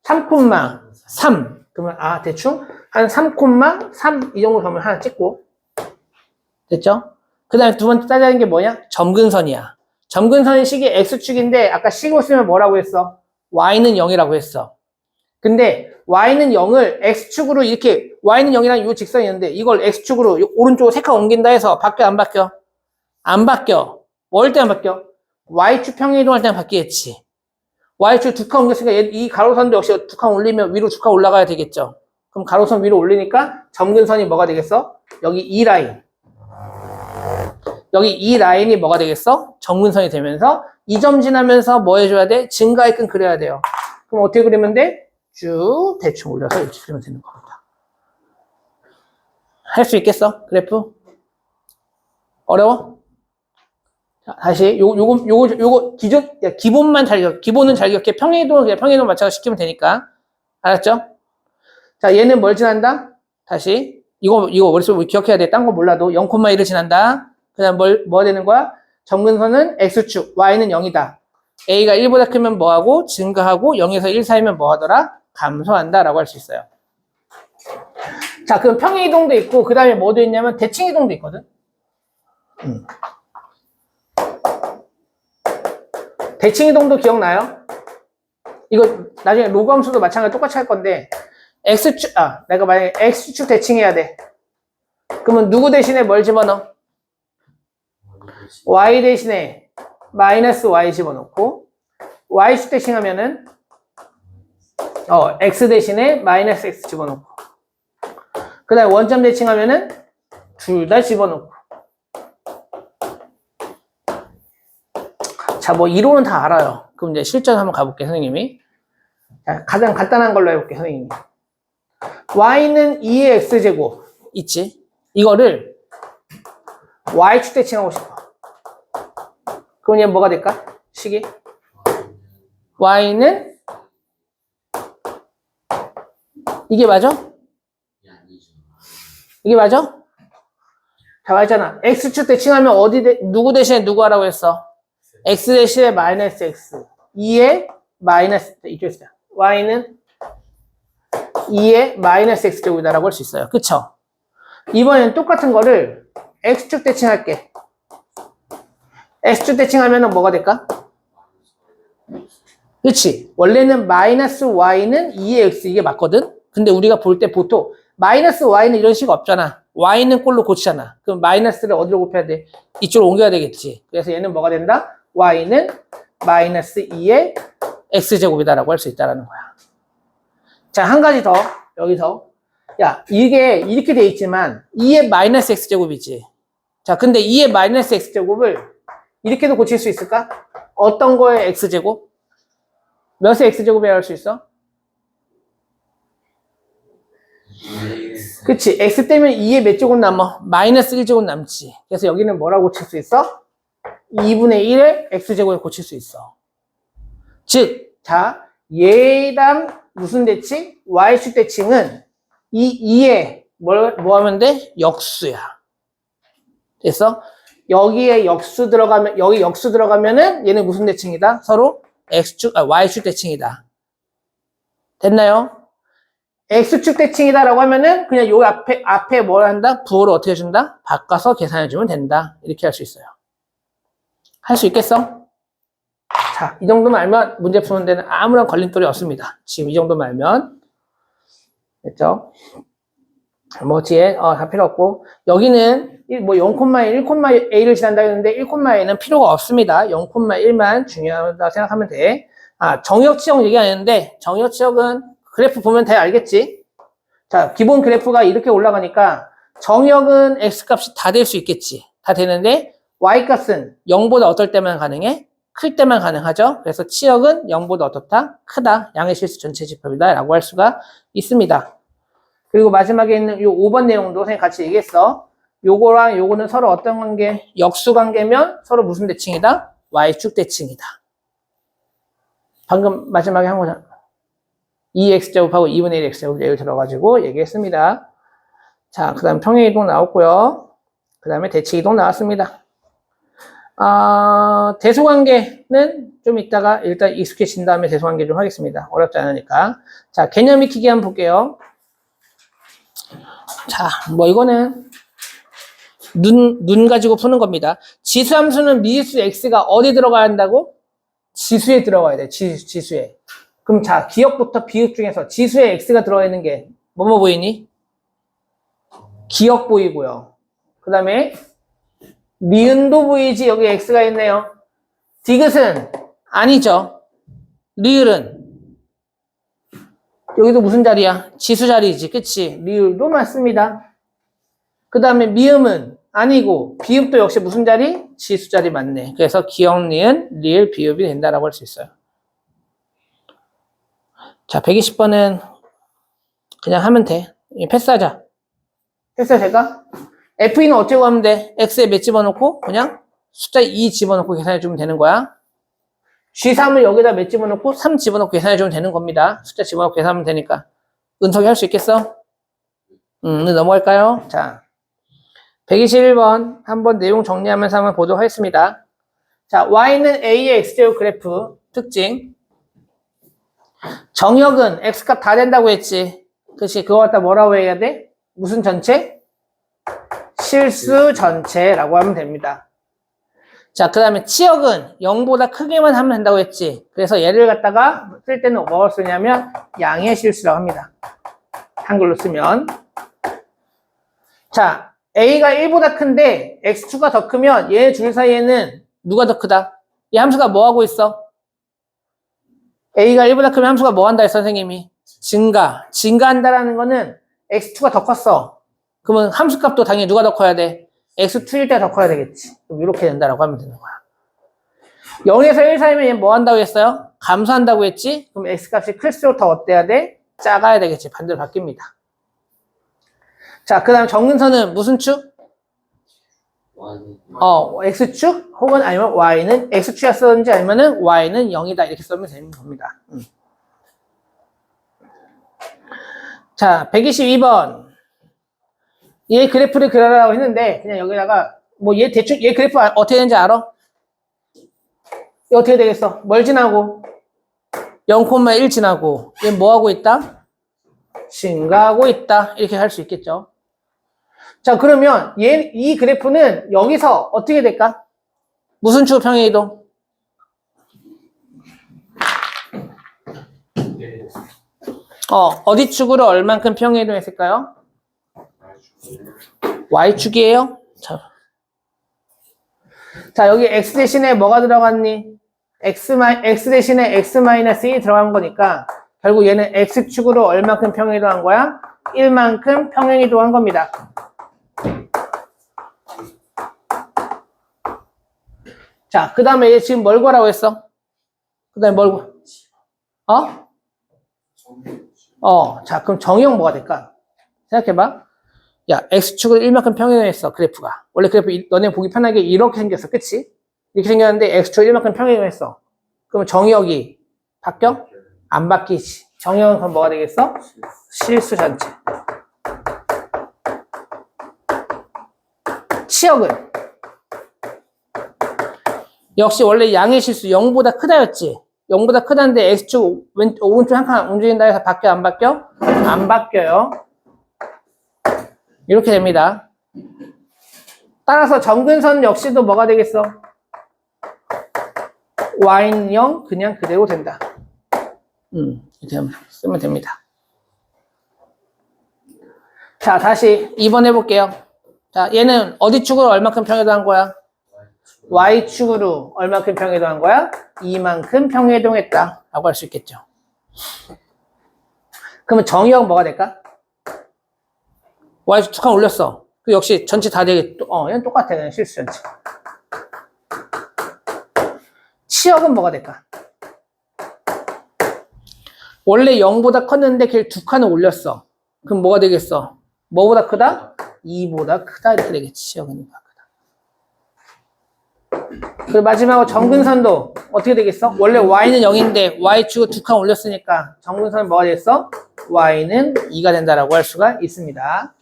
A: 3,3. 그러면 대충 한 3,3 이 정도 점을 하나 찍고 됐죠? 그 다음에 두 번째 따져야 하는 게 뭐냐? 점근선이야. 점근선의 식이 x축인데 아까 식으로 쓰면 뭐라고 했어? y는 0이라고 했어. 근데 y는 0을 x축으로 이렇게 y는 0이라는 이 직선이 있는데 이걸 x축으로 오른쪽으로 3칸 옮긴다 해서 바뀌어 안 바뀌어? 안 바뀌어. 뭐 할 때 안 바뀌어? y축 평행 이동할 때는 바뀌겠지. y축 2칸 옮겼으니까 이 가로선도 역시 2칸 올리면 위로 2칸 올라가야 되겠죠. 그럼 가로선 위로 올리니까 점근선이 뭐가 되겠어? 여기 이 라인. 여기 이 라인이 뭐가 되겠어? 점근선이 되면서 이 점 지나면서 뭐 해줘야 돼? 증가의 끈 그려야 돼요. 그럼 어떻게 그리면 돼? 쭉 대충 올려서 이렇게 그리면 되는 겁니다. 할 수 있겠어? 그래프? 어려워? 자, 다시 요거 기본만 잘 기억, 기본은 잘 기억해. 평행이동은 그냥 평행이동 맞춰서 시키면 되니까. 알았죠? 자, 얘는 뭘 지난다? 다시 이거 머릿속으로 기억해야 돼. 딴 거 몰라도 0,1을 지난다. 그 다음 뭐 되는 거야? 점근선은 x축, y는 0이다. a가 1보다 크면 뭐하고? 증가하고 0에서 1 사이면 뭐하더라? 감소한다 라고 할 수 있어요. 자, 그럼 평행이동도 있고 그 다음에 뭐도 있냐면 대칭이동도 있거든. 대칭이동도 기억나요? 이거 나중에 로그함수도 마찬가지로 똑같이 할 건데 x축, 내가 만약에 x축 대칭해야 돼. 그러면 누구 대신에 뭘 집어넣어? y 대신에 마이너스 y 집어넣고 y축 대칭하면은 x 대신에 마이너스 x 집어넣고 그 다음에 원점 대칭하면은 둘 다 집어넣고 자, 뭐 이론은 다 알아요. 그럼 이제 실전 한번 가볼게 선생님이. 자, 가장 간단한 걸로 해볼게 선생님이. y는 2의 x제곱 있지? 이거를 y축 대칭하고 싶어. 그럼 얘 뭐가 될까? 식이? y는 이게 맞아? 이게 맞아? 자, 맞잖아. x축 대칭하면 누구 대신에 누구 하라고 했어? x 대신에 마이너스 x 2의 마이너스 이쪽에 있어요. y는 2의 마이너스 x제곱이다라고 할 수 있어요. 그쵸? 이번엔 똑같은 거를 x축 대칭할게. x축 대칭하면 뭐가 될까? 그치? 원래는 마이너스 y는 2의 x 이게 맞거든? 근데 우리가 볼 때 보통 마이너스 y는 이런 식 없잖아. y는 꼴로 고치잖아. 그럼 마이너스를 어디로 곱해야 돼? 이쪽으로 옮겨야 되겠지. 그래서 얘는 뭐가 된다? y는 마이너스 2의 x제곱이다라고 할 수 있다는 거야. 자, 한 가지 더 여기서 야, 이게 이렇게 돼 있지만 2의 마이너스 x제곱이지. 자, 근데 2의 마이너스 x제곱을 이렇게도 고칠 수 있을까? 어떤 거에 x제곱? 몇의 x제곱이라 할 수 있어? 그치, x 때문에 2의 몇 제곱 남아? 마이너스 1제곱 남지. 그래서 여기는 뭐라고 고칠 수 있어? 2분의 1의 x제곱을 고칠 수 있어. 즉, 자, 얘당 무슨 대칭? y축 대칭은 이 2에 뭐 하면 돼? 역수야. 됐어? 여기에 역수 들어가면, 여기 역수 들어가면은 얘는 무슨 대칭이다? 서로 y축 대칭이다. 됐나요? x축 대칭이다라고 하면은 그냥 요 앞에 뭘 한다? 부호를 어떻게 해준다? 바꿔서 계산해주면 된다. 이렇게 할 수 있어요. 할 수 있겠어? 자, 이 정도만 알면 문제 푸는 데는 아무런 걸림돌이 없습니다. 지금 이 정도만 알면. 됐죠? 뭐 뒤에 다 필요 없고 여기는 뭐 0,1, 1,a를 지난다 했는데 1,a는 필요가 없습니다. 0,1만 중요하다고 생각하면 돼. 정역치역 얘기 안 했는데 정역치역은 그래프 보면 다 알겠지? 자, 기본 그래프가 이렇게 올라가니까 정역은 x값이 다 될 수 있겠지. 다 되는데 y값은 0보다 어떨 때만 가능해? 클 때만 가능하죠. 그래서 치역은 0보다 어떻다? 크다. 양의 실수 전체 집합이다 라고 할 수가 있습니다. 그리고 마지막에 있는 요 5번 내용도 선생님 같이 얘기했어. 요거랑 요거는 서로 어떤 관계? 역수 관계면 서로 무슨 대칭이다? y축 대칭이다. 방금 마지막에 한 거잖아. 2x제곱하고 2분의 1x제곱 예를 들어가지고 얘기했습니다. 자, 그 다음 평행이동 나왔고요. 그 다음에 대칭이동 나왔습니다. 대소관계는 좀 이따가 일단 익숙해진 다음에 대소관계 좀 하겠습니다. 어렵지 않으니까. 자, 개념 익히기 한번 볼게요. 자, 뭐 이거는 눈 가지고 푸는 겁니다. 지수함수는 미지수 x가 어디 들어가야 한다고? 지수에 들어가야 돼. 지수에. 그럼 자, 기억부터 비읍 중에서 지수에 x가 들어가 있는 게 뭐뭐 보이니? 기억 보이고요. 그 다음에 니은도 보이지. 여기 x가 있네요. 디귿은 아니죠. 리을은 여기도 무슨 자리야? 지수 자리지. 그치? 리을도 맞습니다. 그 다음에 미음은 아니고 비읍도 역시 무슨 자리? 지수 자리 맞네. 그래서 기억, 니은, 리을, 비읍이 된다라고 할 수 있어요. 자, 120번은 그냥 하면 돼. 패스하자. 패스 될까? F는 어떻게 하면 돼? X에 몇 집어넣고 그냥 숫자 2 집어넣고 계산해주면 되는 거야. G3을 여기다 몇 집어넣고 3 집어넣고 계산해주면 되는 겁니다. 숫자 집어넣고 계산하면 되니까. 은석이 할 수 있겠어? 넘어갈까요? 자, 121번 한번 내용 정리하면서 한번 보도록 하겠습니다. 자, Y는 A의 X제곱 그래프 특징. 정역은 X값 다 된다고 했지. 그치? 그거 갖다 뭐라고 해야 돼? 무슨 전체? 실수 전체라고 하면 됩니다. 자, 그 다음에 치역은 0보다 크게만 하면 된다고 했지. 그래서 얘를 갖다가 쓸 때는 뭐를 쓰냐면 양의 실수라고 합니다. 한글로 쓰면. 자, A가 1보다 큰데 X2가 더 크면 얘 둘 사이에는 누가 더 크다? 이 함수가 뭐 하고 있어? A가 1보다 크면 함수가 뭐 한다 했어, 선생님이? 증가한다라는 거는 X2가 더 컸어. 그러면 함수값도 당연히 누가 더 커야 돼? X2일 때 더 커야 되겠지. 그럼 이렇게 된다라고 하면 되는 거야. 0에서 1 사이면 얘 뭐 한다고 했어요? 감소한다고 했지? 그럼 X값이 클수록 더 어때야 돼? 작아야 되겠지. 반대로 바뀝니다. 자, 그 다음 정근선은 무슨 축? X축 혹은 아니면 Y는 X축이었는지 아니면은 Y는 0이다. 이렇게 쓰면 되는 겁니다. 자, 122번. 얘 그래프를 그려라고 했는데, 그냥 여기다가, 뭐, 얘 대충, 얘 그래프 어떻게 되는지 알아? 얘 어떻게 되겠어? 뭘 지나고? 0,1 지나고. 얘 뭐 하고 있다? 증가하고 있다. 이렇게 할 수 있겠죠. 자, 그러면 이 그래프는 여기서 어떻게 될까? 무슨 축 평행이동? 어디 축으로 얼만큼 평행이동 했을까요? Y축이에요? 자, 여기 X 대신에 뭐가 들어갔니? X 대신에 X-1이 들어간 거니까 결국 얘는 X축으로 얼만큼 평행이동한 거야? 1만큼 평행이동한 겁니다. 자, 그 다음에 얘 지금 뭘 구하라고 했어? 그 다음에 뭘 자, 그럼 정의형 뭐가 될까? 생각해봐. 야, X축을 1만큼 평행했어, 그래프가. 원래 그래프, 너네 보기 편하게 이렇게 생겼어, 그치? 이렇게 생겼는데, X축을 1만큼 평행했어. 그럼 정의역이 바뀌어? 안 바뀌지. 정의역은 그럼 뭐가 되겠어? 실수 전체. 치역은? 역시 원래 양의 실수 0보다 크다였지. 0보다 크다는데 X축 오른쪽 한 칸 움직인다 해서 바뀌어, 안 바뀌어? 안 바뀌어요. 이렇게 됩니다. 따라서 정근선 역시도 뭐가 되겠어? Y는 0 그냥 그대로 된다. 이렇게 쓰면 됩니다. 자, 다시 2번 해볼게요. 자, 얘는 어디 축으로 얼마큼 평행이동한 거야? Y축으로 얼마큼 평행이동한 거야? 이만큼 평행이동했다 라고 할 수 있겠죠. 그러면 정의역은 뭐가 될까? Y축 2칸 올렸어. 그 역시 전체 다 되게, 얘는 똑같아. 그냥 실수 전체. 치역은 뭐가 될까? 원래 0보다 컸는데 걔를 2칸을 올렸어. 그럼 뭐가 되겠어? 뭐보다 크다? 2보다 크다. 이렇게 되겠지. 치역은 크다. 그리고 마지막으로 정근선도 어떻게 되겠어? 원래 Y는 0인데 Y축을 2칸 올렸으니까 정근선은 뭐가 되겠어? Y는 2가 된다라고 할 수가 있습니다.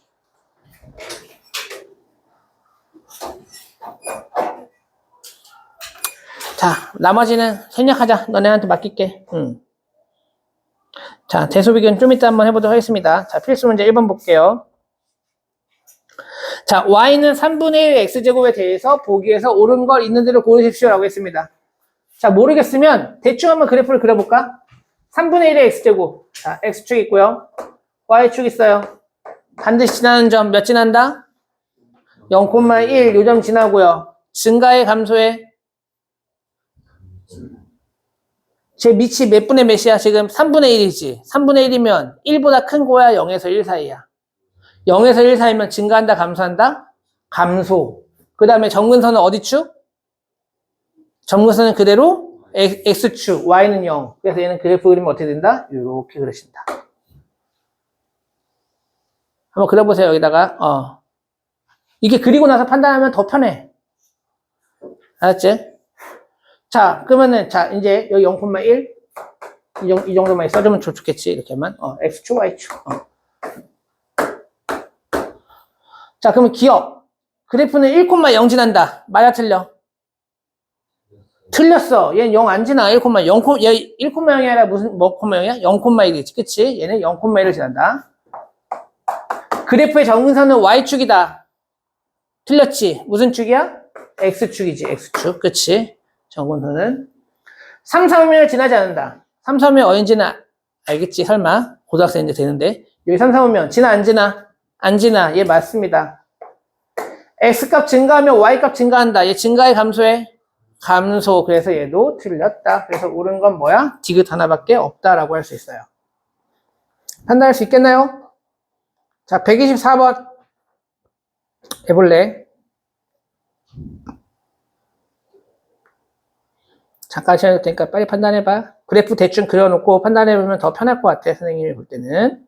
A: 자, 나머지는 생략하자. 너네한테 맡길게. 자, 대소비견 좀 이따 한번 해보도록 하겠습니다. 자, 필수 문제 1번 볼게요. 자, y는 3분의 1 x제곱에 대해서 보기에서 옳은 걸 있는 대로 고르십시오 라고 했습니다. 자, 모르겠으면 대충 한번 그래프를 그려볼까? 3분의 1의 x제곱. 자, x축 있고요. y축 있어요. 반드시 지나는 점 몇 지난다? 0,1 요 점 지나고요. 증가의 감소에 제 밑이 몇 분의 몇이야? 지금 3분의 1이지. 3분의 1이면 1보다 큰 거야? 0에서 1 사이야? 0에서 1 사이면 증가한다, 감소한다? 감소. 그 다음에 점근선은 어디 축? 점근선은 그대로 x축, y는 0. 그래서 얘는 그래프 그리면 어떻게 된다? 이렇게 그려진다. 한번 그려보세요, 여기다가. 이게 그리고 나서 판단하면 더 편해. 알았지? 자, 그러면은, 자, 이제 여기 0,1. 이 정도만 써주면 좋겠지, 이렇게만. x축, y축. 자, 그러면 기억. 그래프는 1,0 지난다. 맞아, 틀려? 틀렸어. 얘는 0 안 지나. 1,0. 얘 1,0이 아니라 무슨, 뭐, 0이야? 0,1이지. 그치? 얘는 0,1을 지난다. 그래프의 점근선은 y축이다. 틀렸지? 무슨 축이야? x축이지, x축. 그치? 점근선은 3, 3을 지나지 않는다. 3, 3이 어딘지는 알겠지? 설마. 고등학생인데 되는데. 여기 3, 3이면 지나, 안 지나? 안 지나. 얘 맞습니다. x값 증가하면 y값 증가한다. 얘 증가해, 감소해? 감소. 그래서 얘도 틀렸다. 그래서 옳은 건 뭐야? 디귿 하나밖에 없다라고 할 수 있어요. 판단할 수 있겠나요? 자, 124번 해볼래? 잠깐 시간 줄 테니까 빨리 판단해봐. 그래프 대충 그려놓고 판단해보면 더 편할 것 같아, 선생님이 볼 때는.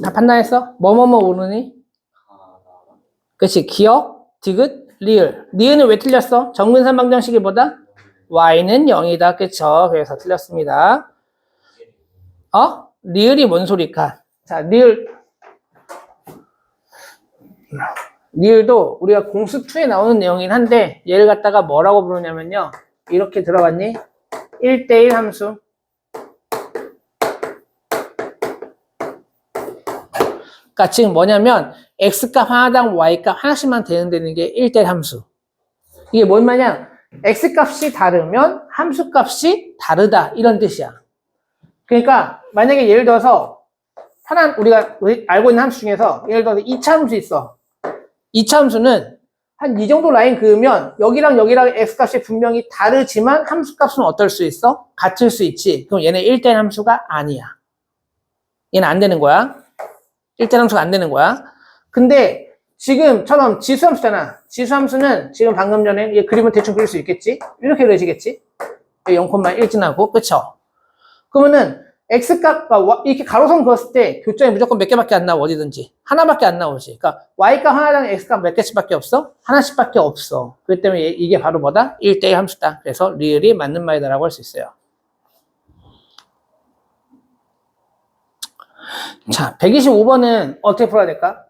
A: 다 판단했어? 뭐뭐뭐 오르니? 그치, 기억, 디귿, 리을. 리을은 왜 틀렸어? 정근선 방정식이 뭐다? y는 0이다. 그쵸? 그래서 틀렸습니다. 리을이 뭔 소리까? 자, 리을도 우리가 공수2에 나오는 내용이긴 한데 얘를 갖다가 뭐라고 부르냐면요. 이렇게 들어봤니? 1대1 함수. 그러니까 지금 뭐냐면 x값 하나당 y값 하나씩만 되는 게 1대1 함수. 이게 뭔 말이냐? x값이 다르면 함수값이 다르다 이런 뜻이야. 그러니까 만약에 예를 들어서 우리가 알고 있는 함수 중에서 예를 들어서 2차 함수 있어. 2차 함수는 한 이 정도 라인 그으면 여기랑 여기랑 x값이 분명히 다르지만 함수값은 어떨 수 있어? 같을 수 있지. 그럼 얘는 1대1 함수가 아니야. 얘는 안 되는 거야. 1대1 함수가 안 되는 거야. 근데 지금처럼 지수함수잖아. 지수함수는 지금 방금 전에 얘 그림을 대충 그릴 수 있겠지? 이렇게 그려지겠지? 0,1 지나고, 그쵸? 그러면은 x값, 이렇게 가로선 그었을 때 교점이 무조건 몇 개밖에 안 나와, 어디든지. 하나밖에 안 나오지. 그러니까 y값 하나당 x값 몇 개씩밖에 없어? 하나씩밖에 없어. 그렇기 때문에 이게 바로 뭐다? 1대1 함수다. 그래서 리을이 맞는 말이다라고 할 수 있어요. 자, 125번은 어떻게 풀어야 될까?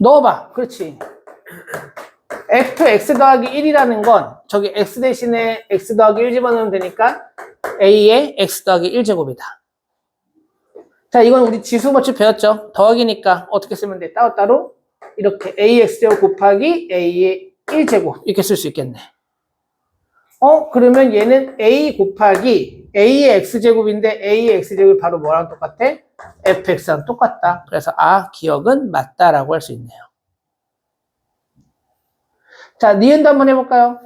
A: 넣어봐. 그렇지. f(x) 더하기 1이라는 건 저기 x 대신에 x 더하기 1 집어넣으면 되니까 a의 x 더하기 1제곱이다. 자, 이건 우리 지수 법칙 배웠죠? 더하기니까 어떻게 쓰면 돼? 따로따로 이렇게 ax제곱 곱하기 a의 1제곱 이렇게 쓸 수 있겠네. 그러면 얘는 a 곱하기 a의 x제곱인데 a의 x제곱이 바로 뭐랑 똑같아? fx랑 똑같다. 그래서 기억은 맞다라고 할 수 있네요. 자, 니은도 한번 해볼까요?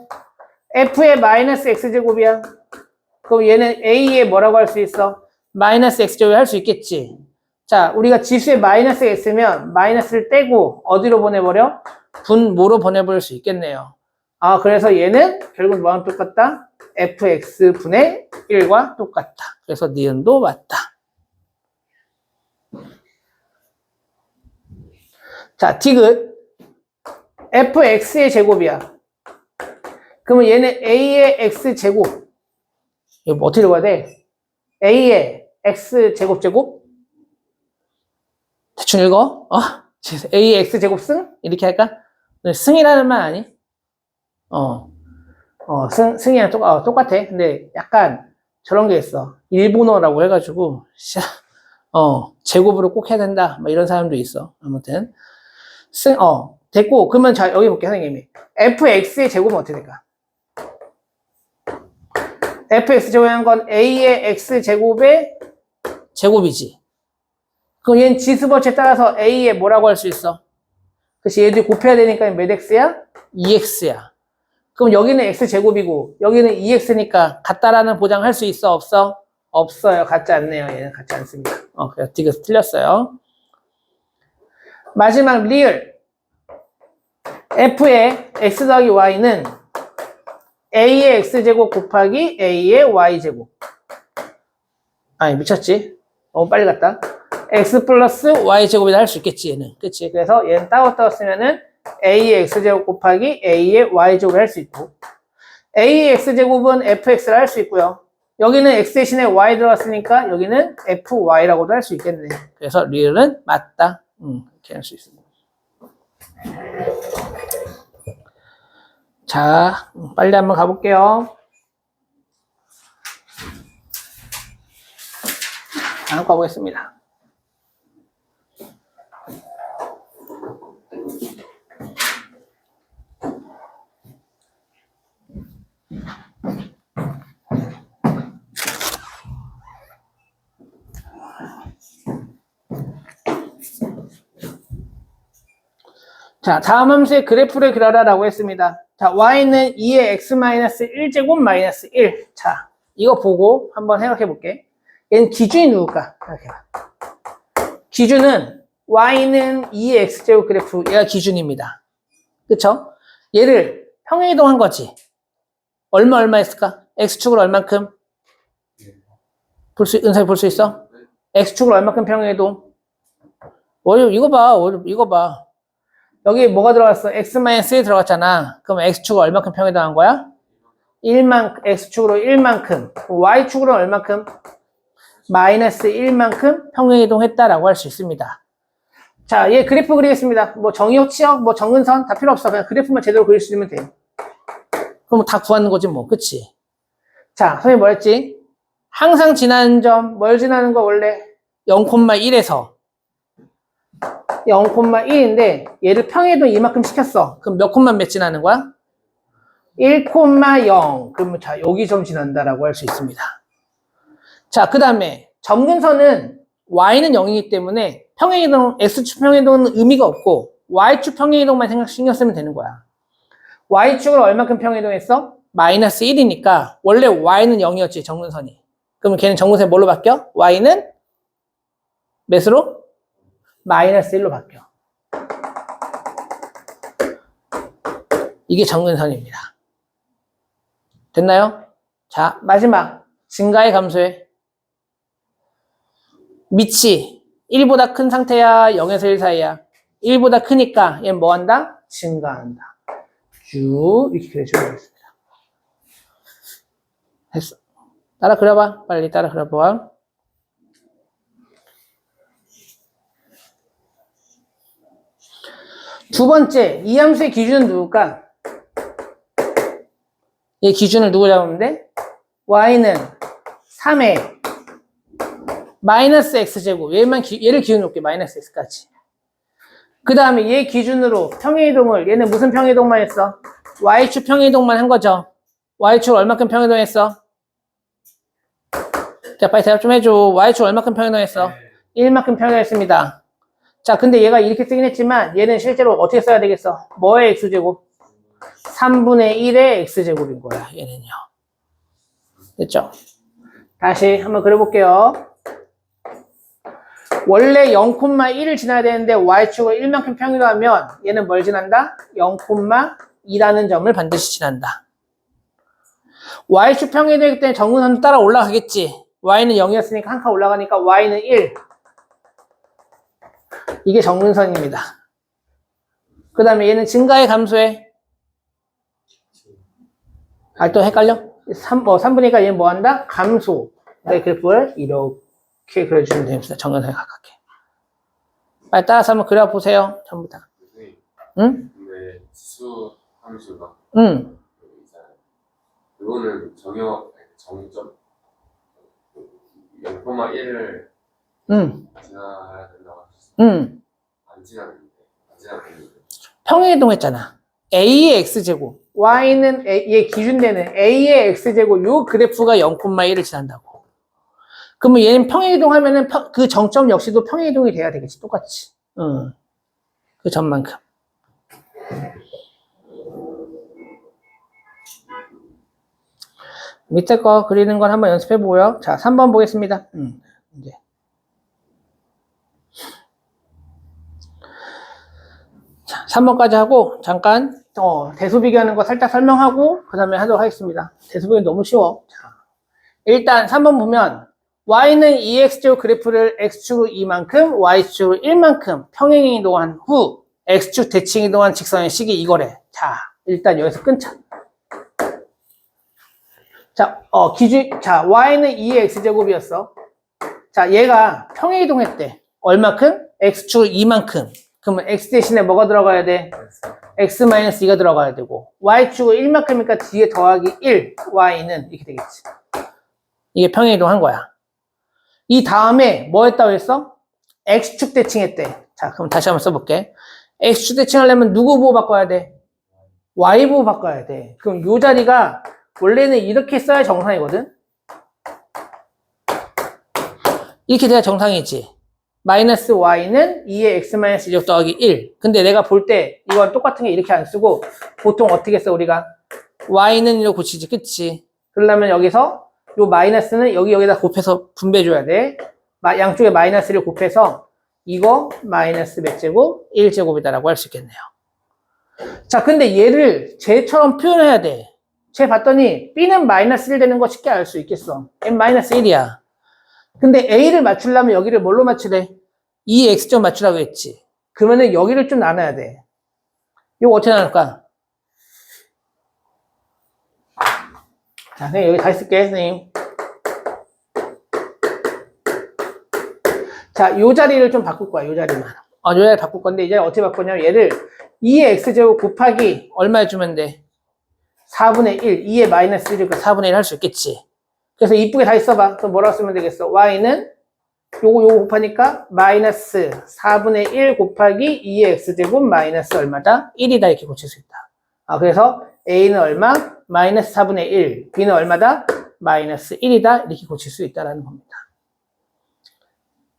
A: f의 마이너스 x제곱이야. 그럼 얘는 a의 뭐라고 할 수 있어? 마이너스 x제곱 할 수 있겠지. 자, 우리가 지수에 마이너스가 있으면 마이너스를 떼고 어디로 보내버려? 분모로 보내버릴 수 있겠네요. 아, 그래서 얘는 결국 뭐랑 똑같다? fx분의 1과 똑같다. 그래서 니은도 맞다. 자, 디귿. fx의 제곱이야. 그러면 얘는 a의 x제곱. 이거 뭐 어떻게 읽어야 돼? a의 x제곱 제곱? 대충 읽어? a의 x제곱 승? 이렇게 할까? 승이라는 말 아니? 승이랑 똑같아. 근데 약간 저런 게 있어. 일본어라고 해가지고, 제곱으로 꼭 해야 된다. 뭐 이런 사람도 있어. 아무튼. 됐고. 그러면 자, 여기 볼게, 선생님이. fx의 제곱은 어떻게 될까? fx 제곱이라는 건 a의 x제곱의 제곱이지. 그럼 얘는 지수법칙에 따라서 a의 뭐라고 할 수 있어? 그치, 얘들 곱해야 되니까 몇 x야? 2x야. 그럼 여기는 x제곱이고 여기는 2x니까 같다라는 보장할 수 있어? 없어? 없어요. 같지 않네요. 얘는 같지 않습니다. 그래서 디귿 틀렸어요. 마지막 리을. f의 x 더하기 y는 a의 x제곱 곱하기 a의 y제곱. 아니, 미쳤지? 너무 빨리 갔다. x 플러스 y제곱이다 할 수 있겠지, 얘는. 그치? 그래서 얘는 따로 쓰면은 a의 x제곱 곱하기 a의 y제곱을 할 수 있고, a의 x제곱은 fx를 할 수 있고요. 여기는 x 대신에 y 들어갔으니까 여기는 fy라고도 할 수 있겠네. 그래서 리을은 맞다. 이렇게 할 수 있습니다. 자, 빨리 한번 가볼게요. 다음 가보겠습니다. 자, 다음 함수의 그래프를 그려라라고 했습니다. 자, y는 2의 x-1제곱 마이너스 1. 자, 이거 보고 한번 생각해 볼게. 얘는 기준이 누굴까? 생각해봐. 기준은 y는 2의 x제곱 그래프, 얘가 기준입니다. 그쵸? 얘를 평행이동한 거지. 얼마 했을까? x축으로 얼만큼? 은석이 볼 수 있어? x축으로 얼만큼 평행이동? 이거 봐. 여기 뭐가 들어갔어? x-1 들어갔잖아. 그럼 x축을 얼마큼 평행이동한 거야? x축으로 1만큼. y축으로 얼만큼? 마이너스 1만큼 평행이동했다라고 할 수 있습니다. 자, 얘 그래프 그리겠습니다. 뭐 정의역, 치역, 뭐 정근선 다 필요 없어. 그냥 그래프만 제대로 그릴 수 있으면 돼요. 그럼 다 구하는 거지 뭐. 그치? 자, 선생님 뭐 했지? 항상 지나는 점, 뭘 지나는 거 원래? 0,1에서 0,1인데 얘를 평행이동 이만큼 시켰어. 그럼 몇 콤마 몇 지나는 거야? 1,0. 그러면 자, 여기 좀 지난다라고 할 수 있습니다. 자, 그 다음에 점근선은 y는 0이기 때문에 평행이동, x축 평행이동은 의미가 없고 y축 평행이동만 신경 쓰면 되는 거야. y축으로 얼만큼 평행이동했어? 마이너스 1이니까 원래 y는 0이었지, 점근선이. 그러면 걔는 점근선이 뭘로 바뀌어? y는 몇으로? 마이너스 1로 바뀌어. 이게 점근선입니다. 됐나요? 자, 마지막. 증가의 감소에. 밑이 1보다 큰 상태야? 0에서 1 사이야? 1보다 크니까 얘는 뭐 한다? 증가한다. 쭉 이렇게 그려주면 되겠습니다. 됐어. 따라 그려봐. 빨리 따라 그려봐. 두 번째, 이 함수의 기준은 누굴까? 얘 기준을 누구 잡으면 돼? y는 3의 마이너스 x제곱. 얘를 기준 놓을게. 마이너스 x까지. 그 다음에 얘 기준으로 평행이동을, 얘는 무슨 평행이동만 했어? y축 평행이동만 한 거죠. y축 얼마큼 평행이동했어? 자, 빨리 대답 좀 해줘. y축 얼마큼 평행이동했어? 1만큼 평행했습니다. 자, 근데 얘가 이렇게 쓰긴 했지만 얘는 실제로 어떻게 써야 되겠어? 뭐의 x제곱? 3분의 1의 x제곱인 거야, 얘는요. 됐죠? 다시 한번 그려볼게요. 원래 0,1을 지나야 되는데 y축을 1만큼 평행이동하면 얘는 뭘 지난다? 0,1 2라는 점을 반드시 지난다. y축 평행이동이기 때문에 정근선도 따라 올라가겠지. y는 0이었으니까 한 칸 올라가니까 y는 1. 이게 정근선입니다. 그 다음에 얘는 증가해, 감소해? 아, 또 헷갈려? 3분이니까 얘는 뭐 한다? 감소. 네, 그래프를 이렇게 그려주면 됩니다. 정근선에 가깝게. 빨리 따라서 한번 그려보세요. 전부 다. 응?
B: 근데 지수 함수가
A: 응.
B: 여기 있잖아요. 이거는 정점 0,1을
A: 응.
B: 지나야 된다고 하셨어요.
A: 응.
B: 안 지나갔는데.
A: 평행이동했잖아. a의 x제곱. y는 얘 기준되는 a의 x제곱. 요 그래프가 0,1을 지난다고. 그러면 얘는 평행이동하면은 그 정점 역시도 평행이동이 돼야 되겠지. 똑같이. 응. 그 점만큼. 밑에 거 그리는 건 한번 연습해 보고요. 자, 3번 보겠습니다. 이제. 자, 3번까지 하고, 잠깐, 대수 비교하는 거 살짝 설명하고, 그 다음에 하도록 하겠습니다. 대수 비교 너무 쉬워. 자, 일단 3번 보면, y는 2x제곱 그래프를 x축으로 2만큼, y축으로 1만큼 평행 이동한 후, x축 대칭 이동한 직선의 식이 이거래. 자, 일단 여기서 끊자. 자, y는 2의 x제곱이었어. 자, 얘가 평행 이동했대. 얼마큼? x축을 2만큼. 그러면 x 대신에 뭐가 들어가야 돼? x-2가 들어가야 되고, y축을 1만큼이니까 뒤에 더하기 1, y는 이렇게 되겠지. 이게 평행 이동한 거야. 이 다음에 뭐 했다고 했어? x축 대칭했대. 자, 그럼 다시 한번 써볼게. x축 대칭하려면 누구 보호 바꿔야 돼? y 보호 바꿔야 돼. 그럼 요 자리가 원래는 이렇게 써야 정상이거든? 이렇게 돼야 정상이지. 마이너스 y는 2의 x-2제곱 더하기 1. 근데 내가 볼 때 이건 똑같은 게 이렇게 안 쓰고 보통 어떻게 써 우리가? y는 이거 고치지, 그치? 그러려면 여기서 요 마이너스는 여기다 곱해서 분배해줘야 돼. 양쪽에 마이너스를 곱해서 이거 마이너스 몇 제곱? 1제곱이다라고 할 수 있겠네요. 자, 근데 얘를 쟤처럼 표현해야 돼. 쟤 봤더니 b는 마이너스 1 되는 거 쉽게 알 수 있겠어. n 마이너스 1이야. 근데 a를 맞추려면 여기를 뭘로 맞추래? 이 x점 맞추라고 했지. 그러면은 여기를 좀 나눠야 돼. 이거 어떻게 나눌까? 자, 선생님 여기 다시 쓸게, 선생님. 자, 요 자리를 좀 바꿀 거야, 요 자리만. 요 자리 바꿀 건데, 이제 어떻게 바꾸냐면 얘를 2의 x제곱 곱하기 얼마 해주면 돼? 4분의 1, 2의 마이너스 1이니까 4분의 1 할 수 있겠지. 그래서 이쁘게 다시 써봐. 그럼 뭐라고 쓰면 되겠어? y는 요거 곱하니까 마이너스 4분의 1 곱하기 2의 x제곱 마이너스 얼마다? 1이다 이렇게 고칠 수 있다. 그래서 a는 얼마? 마이너스 4분의 1. b는 얼마다? 마이너스 1이다 이렇게 고칠 수 있다는 겁니다.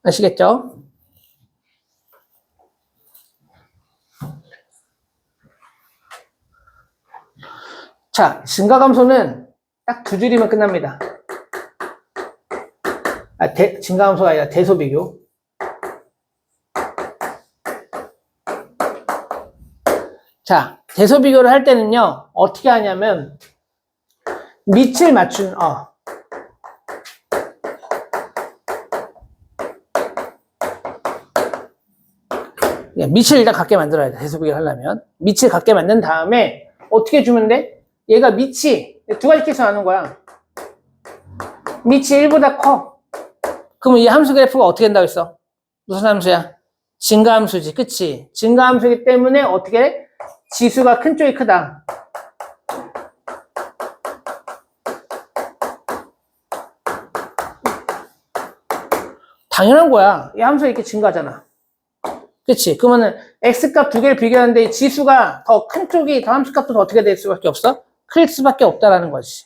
A: 아시겠죠? 자, 증가감소는 딱 두 줄이면 끝납니다. 증가함수가 아니라 대소비교. 자, 대소비교를 할 때는요, 어떻게 하냐면, 밑을 맞춘, 밑을 일단 갖게 만들어야 돼, 대소비교를 하려면. 밑을 갖게 만든 다음에, 어떻게 주면 돼? 얘가 밑이 두 가지 케이스 나오는 거야. 밑이 1보다 커. 그러면 이 함수 그래프가 어떻게 된다고 했어? 무슨 함수야? 증가함수지, 그치? 증가함수이기 때문에 어떻게 해? 지수가 큰 쪽이 크다. 당연한 거야. 이 함수가 이렇게 증가하잖아. 그치? 그러면은 x값 두 개를 비교하는데 지수가 더 큰 쪽이 더 함수값도 더 어떻게 될 수밖에 없어? 클 수밖에 없다라는 거지.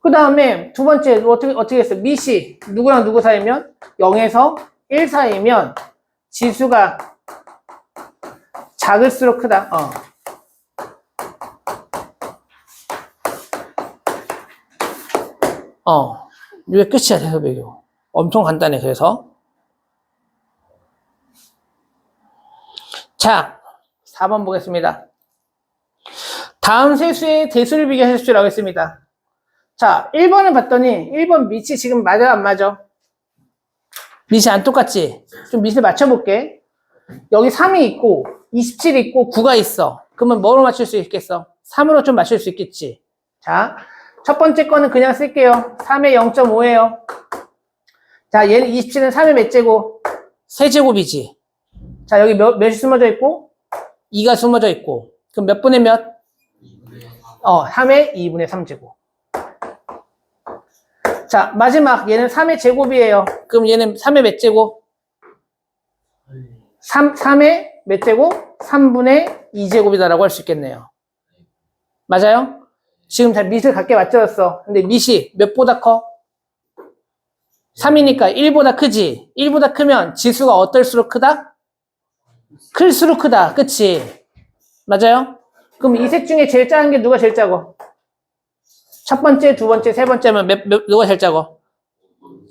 A: 그 다음에 두 번째 어떻게 했어? 밑이 누구랑 누구 사이면 0에서 1 사이면 지수가 작을수록 크다. 이게 끝이야, 대소비교. 엄청 간단해, 그래서. 자, 4번 보겠습니다. 다음 세수의 대수를 비교할 수라고 했습니다. 자, 1번을 봤더니 1번 밑이 지금 맞아 안 맞아? 밑이 안 똑같지? 좀 밑을 맞춰볼게. 여기 3이 있고 27이 있고 9가 있어. 그러면 뭐로 맞출 수 있겠어? 3으로 좀 맞출 수 있겠지. 자, 첫 번째 거는 그냥 쓸게요. 3의 0.5예요. 자, 얘는 27은 3의 몇 제곱? 세제곱이지. 자, 여기 몇이 숨어져 있고? 2가 숨어져 있고. 그럼 몇 분의 몇? 3의 2분의 3제곱. 자, 마지막 얘는 3의 제곱이에요. 그럼 얘는 3의 몇 제곱? 3의 몇 제곱? 3분의 2제곱이다라고 할 수 있겠네요. 맞아요? 지금 다 밑을 갖게 맞춰졌어. 근데 밑이 몇보다 커? 3이니까 1보다 크지? 1보다 크면 지수가 어떨수록 크다? 클수록 크다. 그치? 맞아요? 그럼 이 셋 중에 제일 작은 게 누가 제일 작아? 첫 번째, 두 번째, 세 번째면 누가 제일 작아?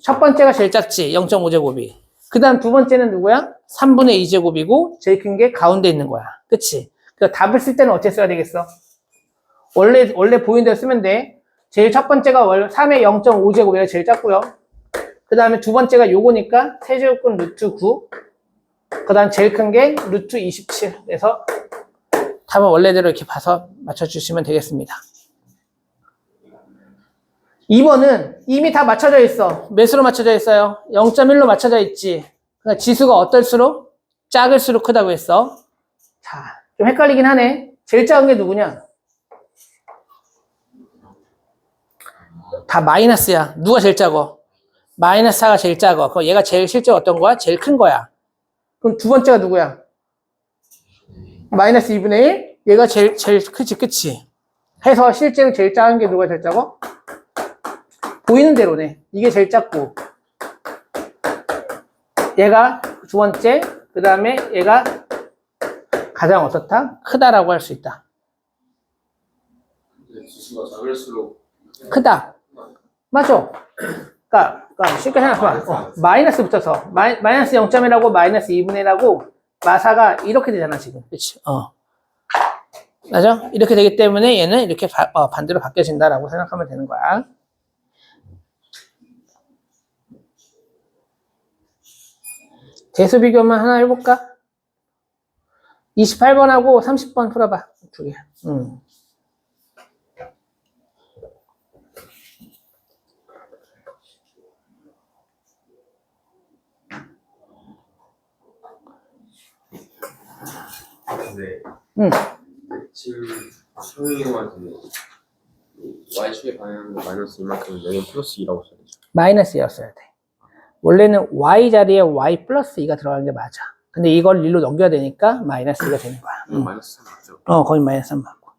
A: 첫 번째가 제일 작지. 0.5제곱이. 그 다음 두 번째는 누구야? 3분의 2제곱이고 제일 큰 게 가운데 있는 거야. 그치? 그 답을 쓸 때는 어떻게 써야 되겠어? 원래 보이는 대로 쓰면 돼. 제일 첫 번째가 3의 0.5제곱이 제일 작고요. 그 다음에 두 번째가 요거니까 세제곱근 루트 9. 그 다음 제일 큰 게 루트 27. 그래서 답은 원래대로 이렇게 봐서 맞춰주시면 되겠습니다. 2번은 이미 다 맞춰져 있어. 몇으로 맞춰져 있어요? 0.1로 맞춰져 있지. 그러니까 지수가 어떨수록 작을수록 크다고 했어. 자, 좀 헷갈리긴 하네. 제일 작은 게 누구냐? 다 마이너스야. 누가 제일 작어? 마이너스 4가 제일 작아. 그럼 얘가 제일 실제 어떤 거야? 제일 큰 거야. 그럼 두 번째가 누구야? 마이너스 2분의 1? 얘가 제일 크지, 그치? 해서 실제로 제일 작은 게 누가 제일 작아? 보이는 대로네. 이게 제일 작고. 얘가 두 번째, 그 다음에 얘가 가장 어떻다? 크다라고 할 수 있다.
B: 지수가 작을수록
A: 크다. 맞아. 그러니까 쉽게 생각해봐. 마이너스 붙여서 마이너스 0.1하고 마이너스 2분의 1하고 마사가 이렇게 되잖아 지금. 그렇지? 맞아? 이렇게 되기 때문에 얘는 이렇게 반대로 바뀌어진다라고 생각하면 되는 거야. 대수 비교만 하나 해볼까? 28번하고 30번 풀어봐. 두 개.
B: 근데 지금 수능이한테 y축의 방향은 마이너스 이만큼 여기는 플러스 2라고 써야 되죠.
A: 마이너스 2였어야 돼. 원래는 y 자리에 y 플러스 2가 들어가는 게 맞아. 근데 이걸 1로 넘겨야 되니까 마이너스 2가 되는 거야.
B: 마이너스 3 맞죠?
A: 거기 마이너스 3 맞고.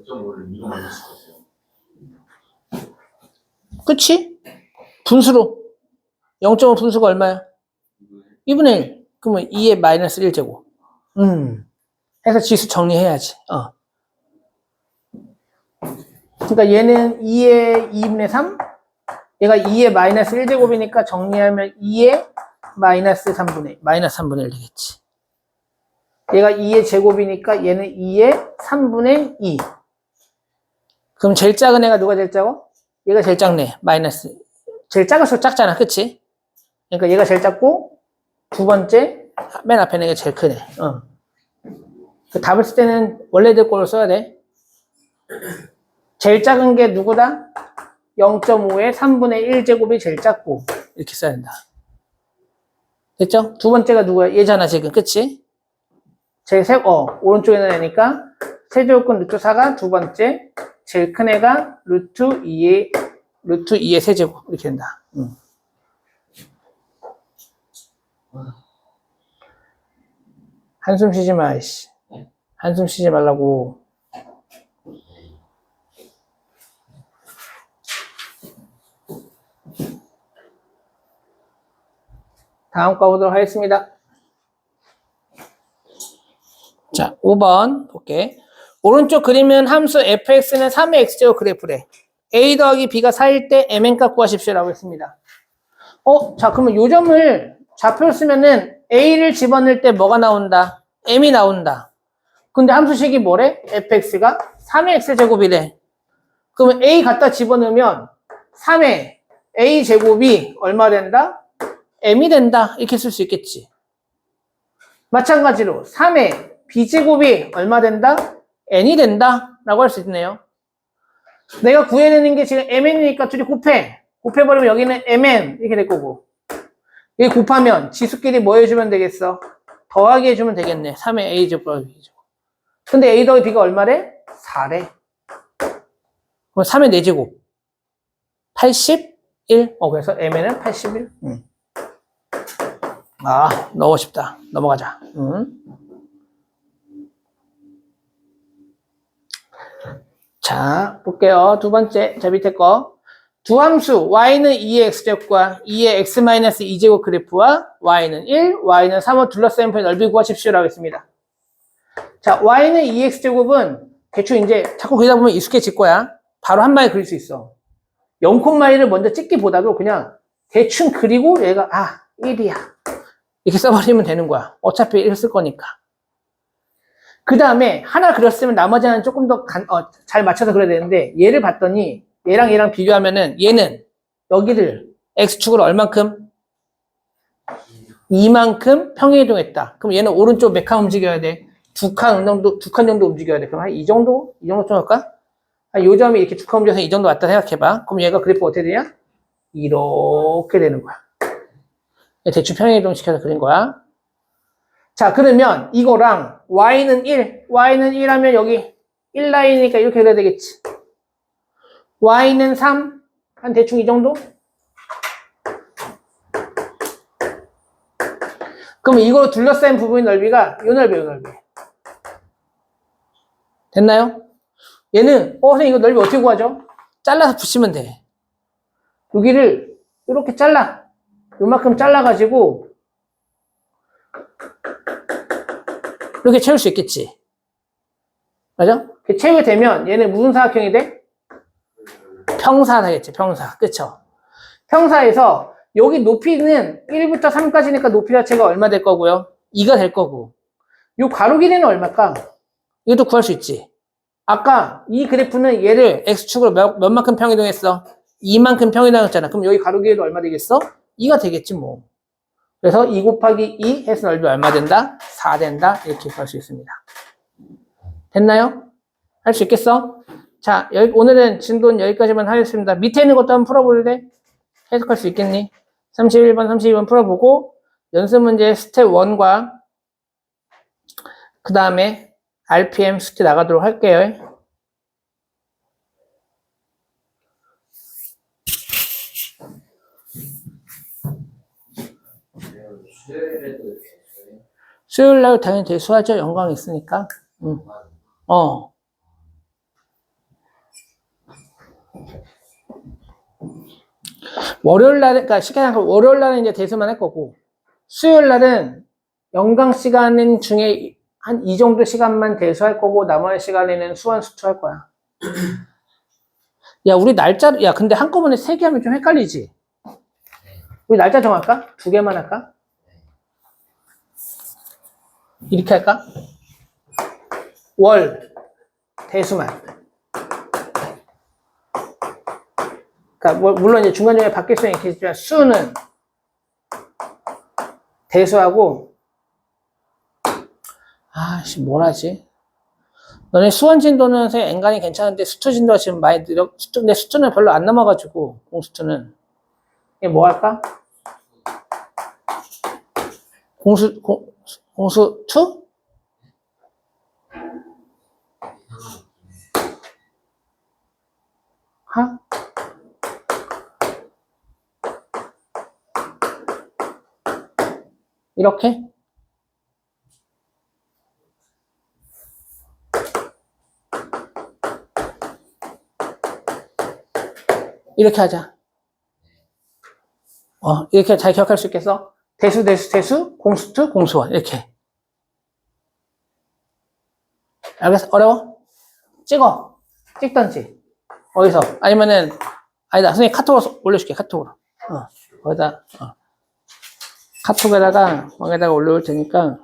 B: 0.5를 2로 만들 수가 있어요.
A: 그치? 분수로. 0.5 분수가 얼마야? 2분의 1. 그러면 2의 마이너스 1제곱. 해서 지수 정리해야지. 그러니까 얘는 2의 2분의 3. 얘가 2의 마이너스 1제곱이니까 정리하면 2의 마이너스 3분의 1 되겠지. 얘가 2의 제곱이니까 얘는 2의 3분의 2. 그럼 제일 작은 애가 누가 제일 작아? 얘가 제일 작네. 마이너스. 제일 작을수록 작잖아. 그치? 그러니까 얘가 제일 작고 두 번째 맨 앞에 있는 게 제일 크네. 그 답을 쓸 때는 원래대로 꼴을 써야 돼. 제일 작은 게 누구다? 0.5의 3분의 1제곱이 제일 작고 이렇게 써야 된다. 됐죠? 두 번째가 누구야? 얘잖아 지금. 그치? 오른쪽에 있는 애니까 세제곱근 루트 4가 두 번째, 제일 큰 애가 루트 2의 세제곱 이렇게 된다. 한숨 쉬지 마, 이씨. 한숨 쉬지 말라고. 다음 거 보도록 하겠습니다. 자, 5번 볼게. 오른쪽 그림은 함수 fx는 3의 x제곱 그래프래. a 더하기 b가 4일 때 mn값 구하십시오라고 했습니다. 자, 그러면 요 점을 좌표를 쓰면은 a를 집어넣을 때 뭐가 나온다? m이 나온다. 근데 함수식이 뭐래? fx가 3의 x제곱이래. 그러면 a 갖다 집어넣으면 3의 a 제곱이 얼마 된다? m이 된다. 이렇게 쓸 수 있겠지. 마찬가지로 3의 b제곱이 얼마 된다? n이 된다. 라고 할 수 있네요. 내가 구해야 되는 게 지금 mn이니까 둘이 곱해버리면 여기는 mn 이렇게 될 거고, 여기 곱하면 지수끼리 뭐 해주면 되겠어? 더하기 해주면 되겠네. 3의 a제곱 더하기 a제곱. 근데 a 더하기 b가 얼마래? 4래. 그럼 3의 4제곱 81. 그래서 mn은 81. 너무 쉽다. 넘어가자. 자, 볼게요. 두 번째, 저 밑에 거. 두 함수, y는 2의 x제곱과 2의 x-2제곱 그래프와 y는 1, y는 3을 둘러싸인 편의 넓이 구하십시오라고 했습니다. 자, y는 2x제곱은 대충 이제 자꾸 그리다 보면 익숙해질 거야. 바로 한 방에 그릴 수 있어. 0,1을 먼저 찍기보다도 그냥 대충 그리고 얘가 1이야. 이렇게 써버리면 되는 거야. 어차피 1 쓸 거니까. 그 다음에 하나 그렸으면 나머지는 조금 더 잘 맞춰서 그려야 되는데, 얘를 봤더니 얘랑 비교하면은 얘는 여기를 x축으로 얼만큼? 2만큼 평행이동했다. 그럼 얘는 오른쪽 몇 칸 움직여야 돼? 두 칸 정도 움직여야 돼. 그럼 한 이 정도 좀 할까? 요 점이 이렇게 두 칸 움직여서 이 정도 왔다 생각해봐. 그럼 얘가 그래프가 어떻게 되냐? 이렇게 되는 거야. 대충 평행이동 시켜서 그린 거야. 자, 그러면 이거랑 y는 1 하면 여기 1라인이니까 이렇게 그려야 되겠지. y는 3, 한 대충 이 정도? 그럼 이거 둘러싸인 부분의 넓이가 요 넓이. 됐나요? 얘는 선생님 이거 넓이 어떻게 구하죠? 잘라서 붙이면 돼. 여기를 이렇게 요만큼 잘라가지고 이렇게 채울 수 있겠지. 맞아? 채우게 되면 얘는 무슨 사각형이 돼? 평사 되겠지. 평사. 그쵸? 평사에서 여기 높이는 1부터 3까지니까 높이 자체가 얼마 될 거고요? 2가 될 거고, 요 가로 길이는 얼마일까? 이것도 구할 수 있지. 아까 이 그래프는 얘를 x축으로 몇만큼 평이동했어? 2만큼 평이동했잖아. 그럼 여기 가로 길이도 얼마 되겠어? 2가 되겠지 뭐. 그래서 2 곱하기 2 해서 넓이 얼마 된다? 4 된다. 이렇게 구할 수 있습니다. 됐나요? 할 수 있겠어? 자, 오늘은 진도는 여기까지만 하겠습니다. 밑에 있는 것도 한번 풀어볼래? 해석할 수 있겠니? 31번, 32번 풀어보고 연습 문제 스텝 1과 그 다음에 RPM 숙제 나가도록 할게요. 수요일 날 당연히 대수하죠. 영광이 있으니까. 월요일 날은, 그러니까 쉽게 생각하면 월요일 날은 이제 대수만 할 거고, 수요일 날은 연강 시간 중에 한 이 정도 시간만 대수할 거고, 나머지 시간에는 수원 수투할 거야. 야, 우리 날짜, 야, 근데 한꺼번에 3개 하면 좀 헷갈리지? 우리 날짜 정할까? 2개만 할까? 이렇게 할까? 월, 대수만. 그러니까 물론 이제 중간중간에 바뀔 수는 있겠지만 수는 대수하고 아씨 뭘 하지? 너네 수원 진도는 엔간히 괜찮은데 수투 진도가 지금 많이 느려. 근데 수투는 별로 안 남아가지고 공수투는 이게 뭐 할까? 공수투? 하? 이렇게? 이렇게 하자. 이렇게 잘 기억할 수 있겠어? 대수, 대수, 대수, 공수투, 공수원. 이렇게. 알겠어? 어려워? 찍어. 찍던지. 어디서? 아니면은, 아니다. 선생님 카톡으로 올려줄게, 카톡으로. 거기다, 카톡에다가, 방에다가 올려올 테니까.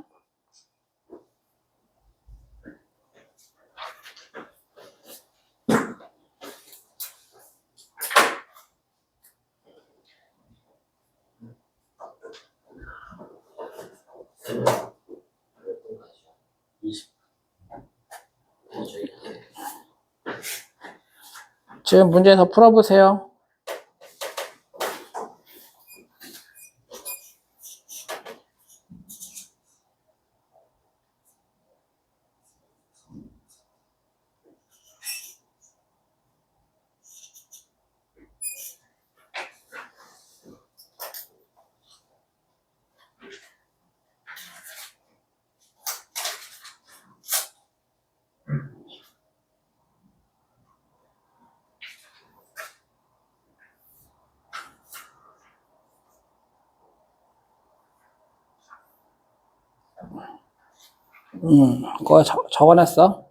A: 지금 문제 더 풀어보세요. 그거 적어놨어?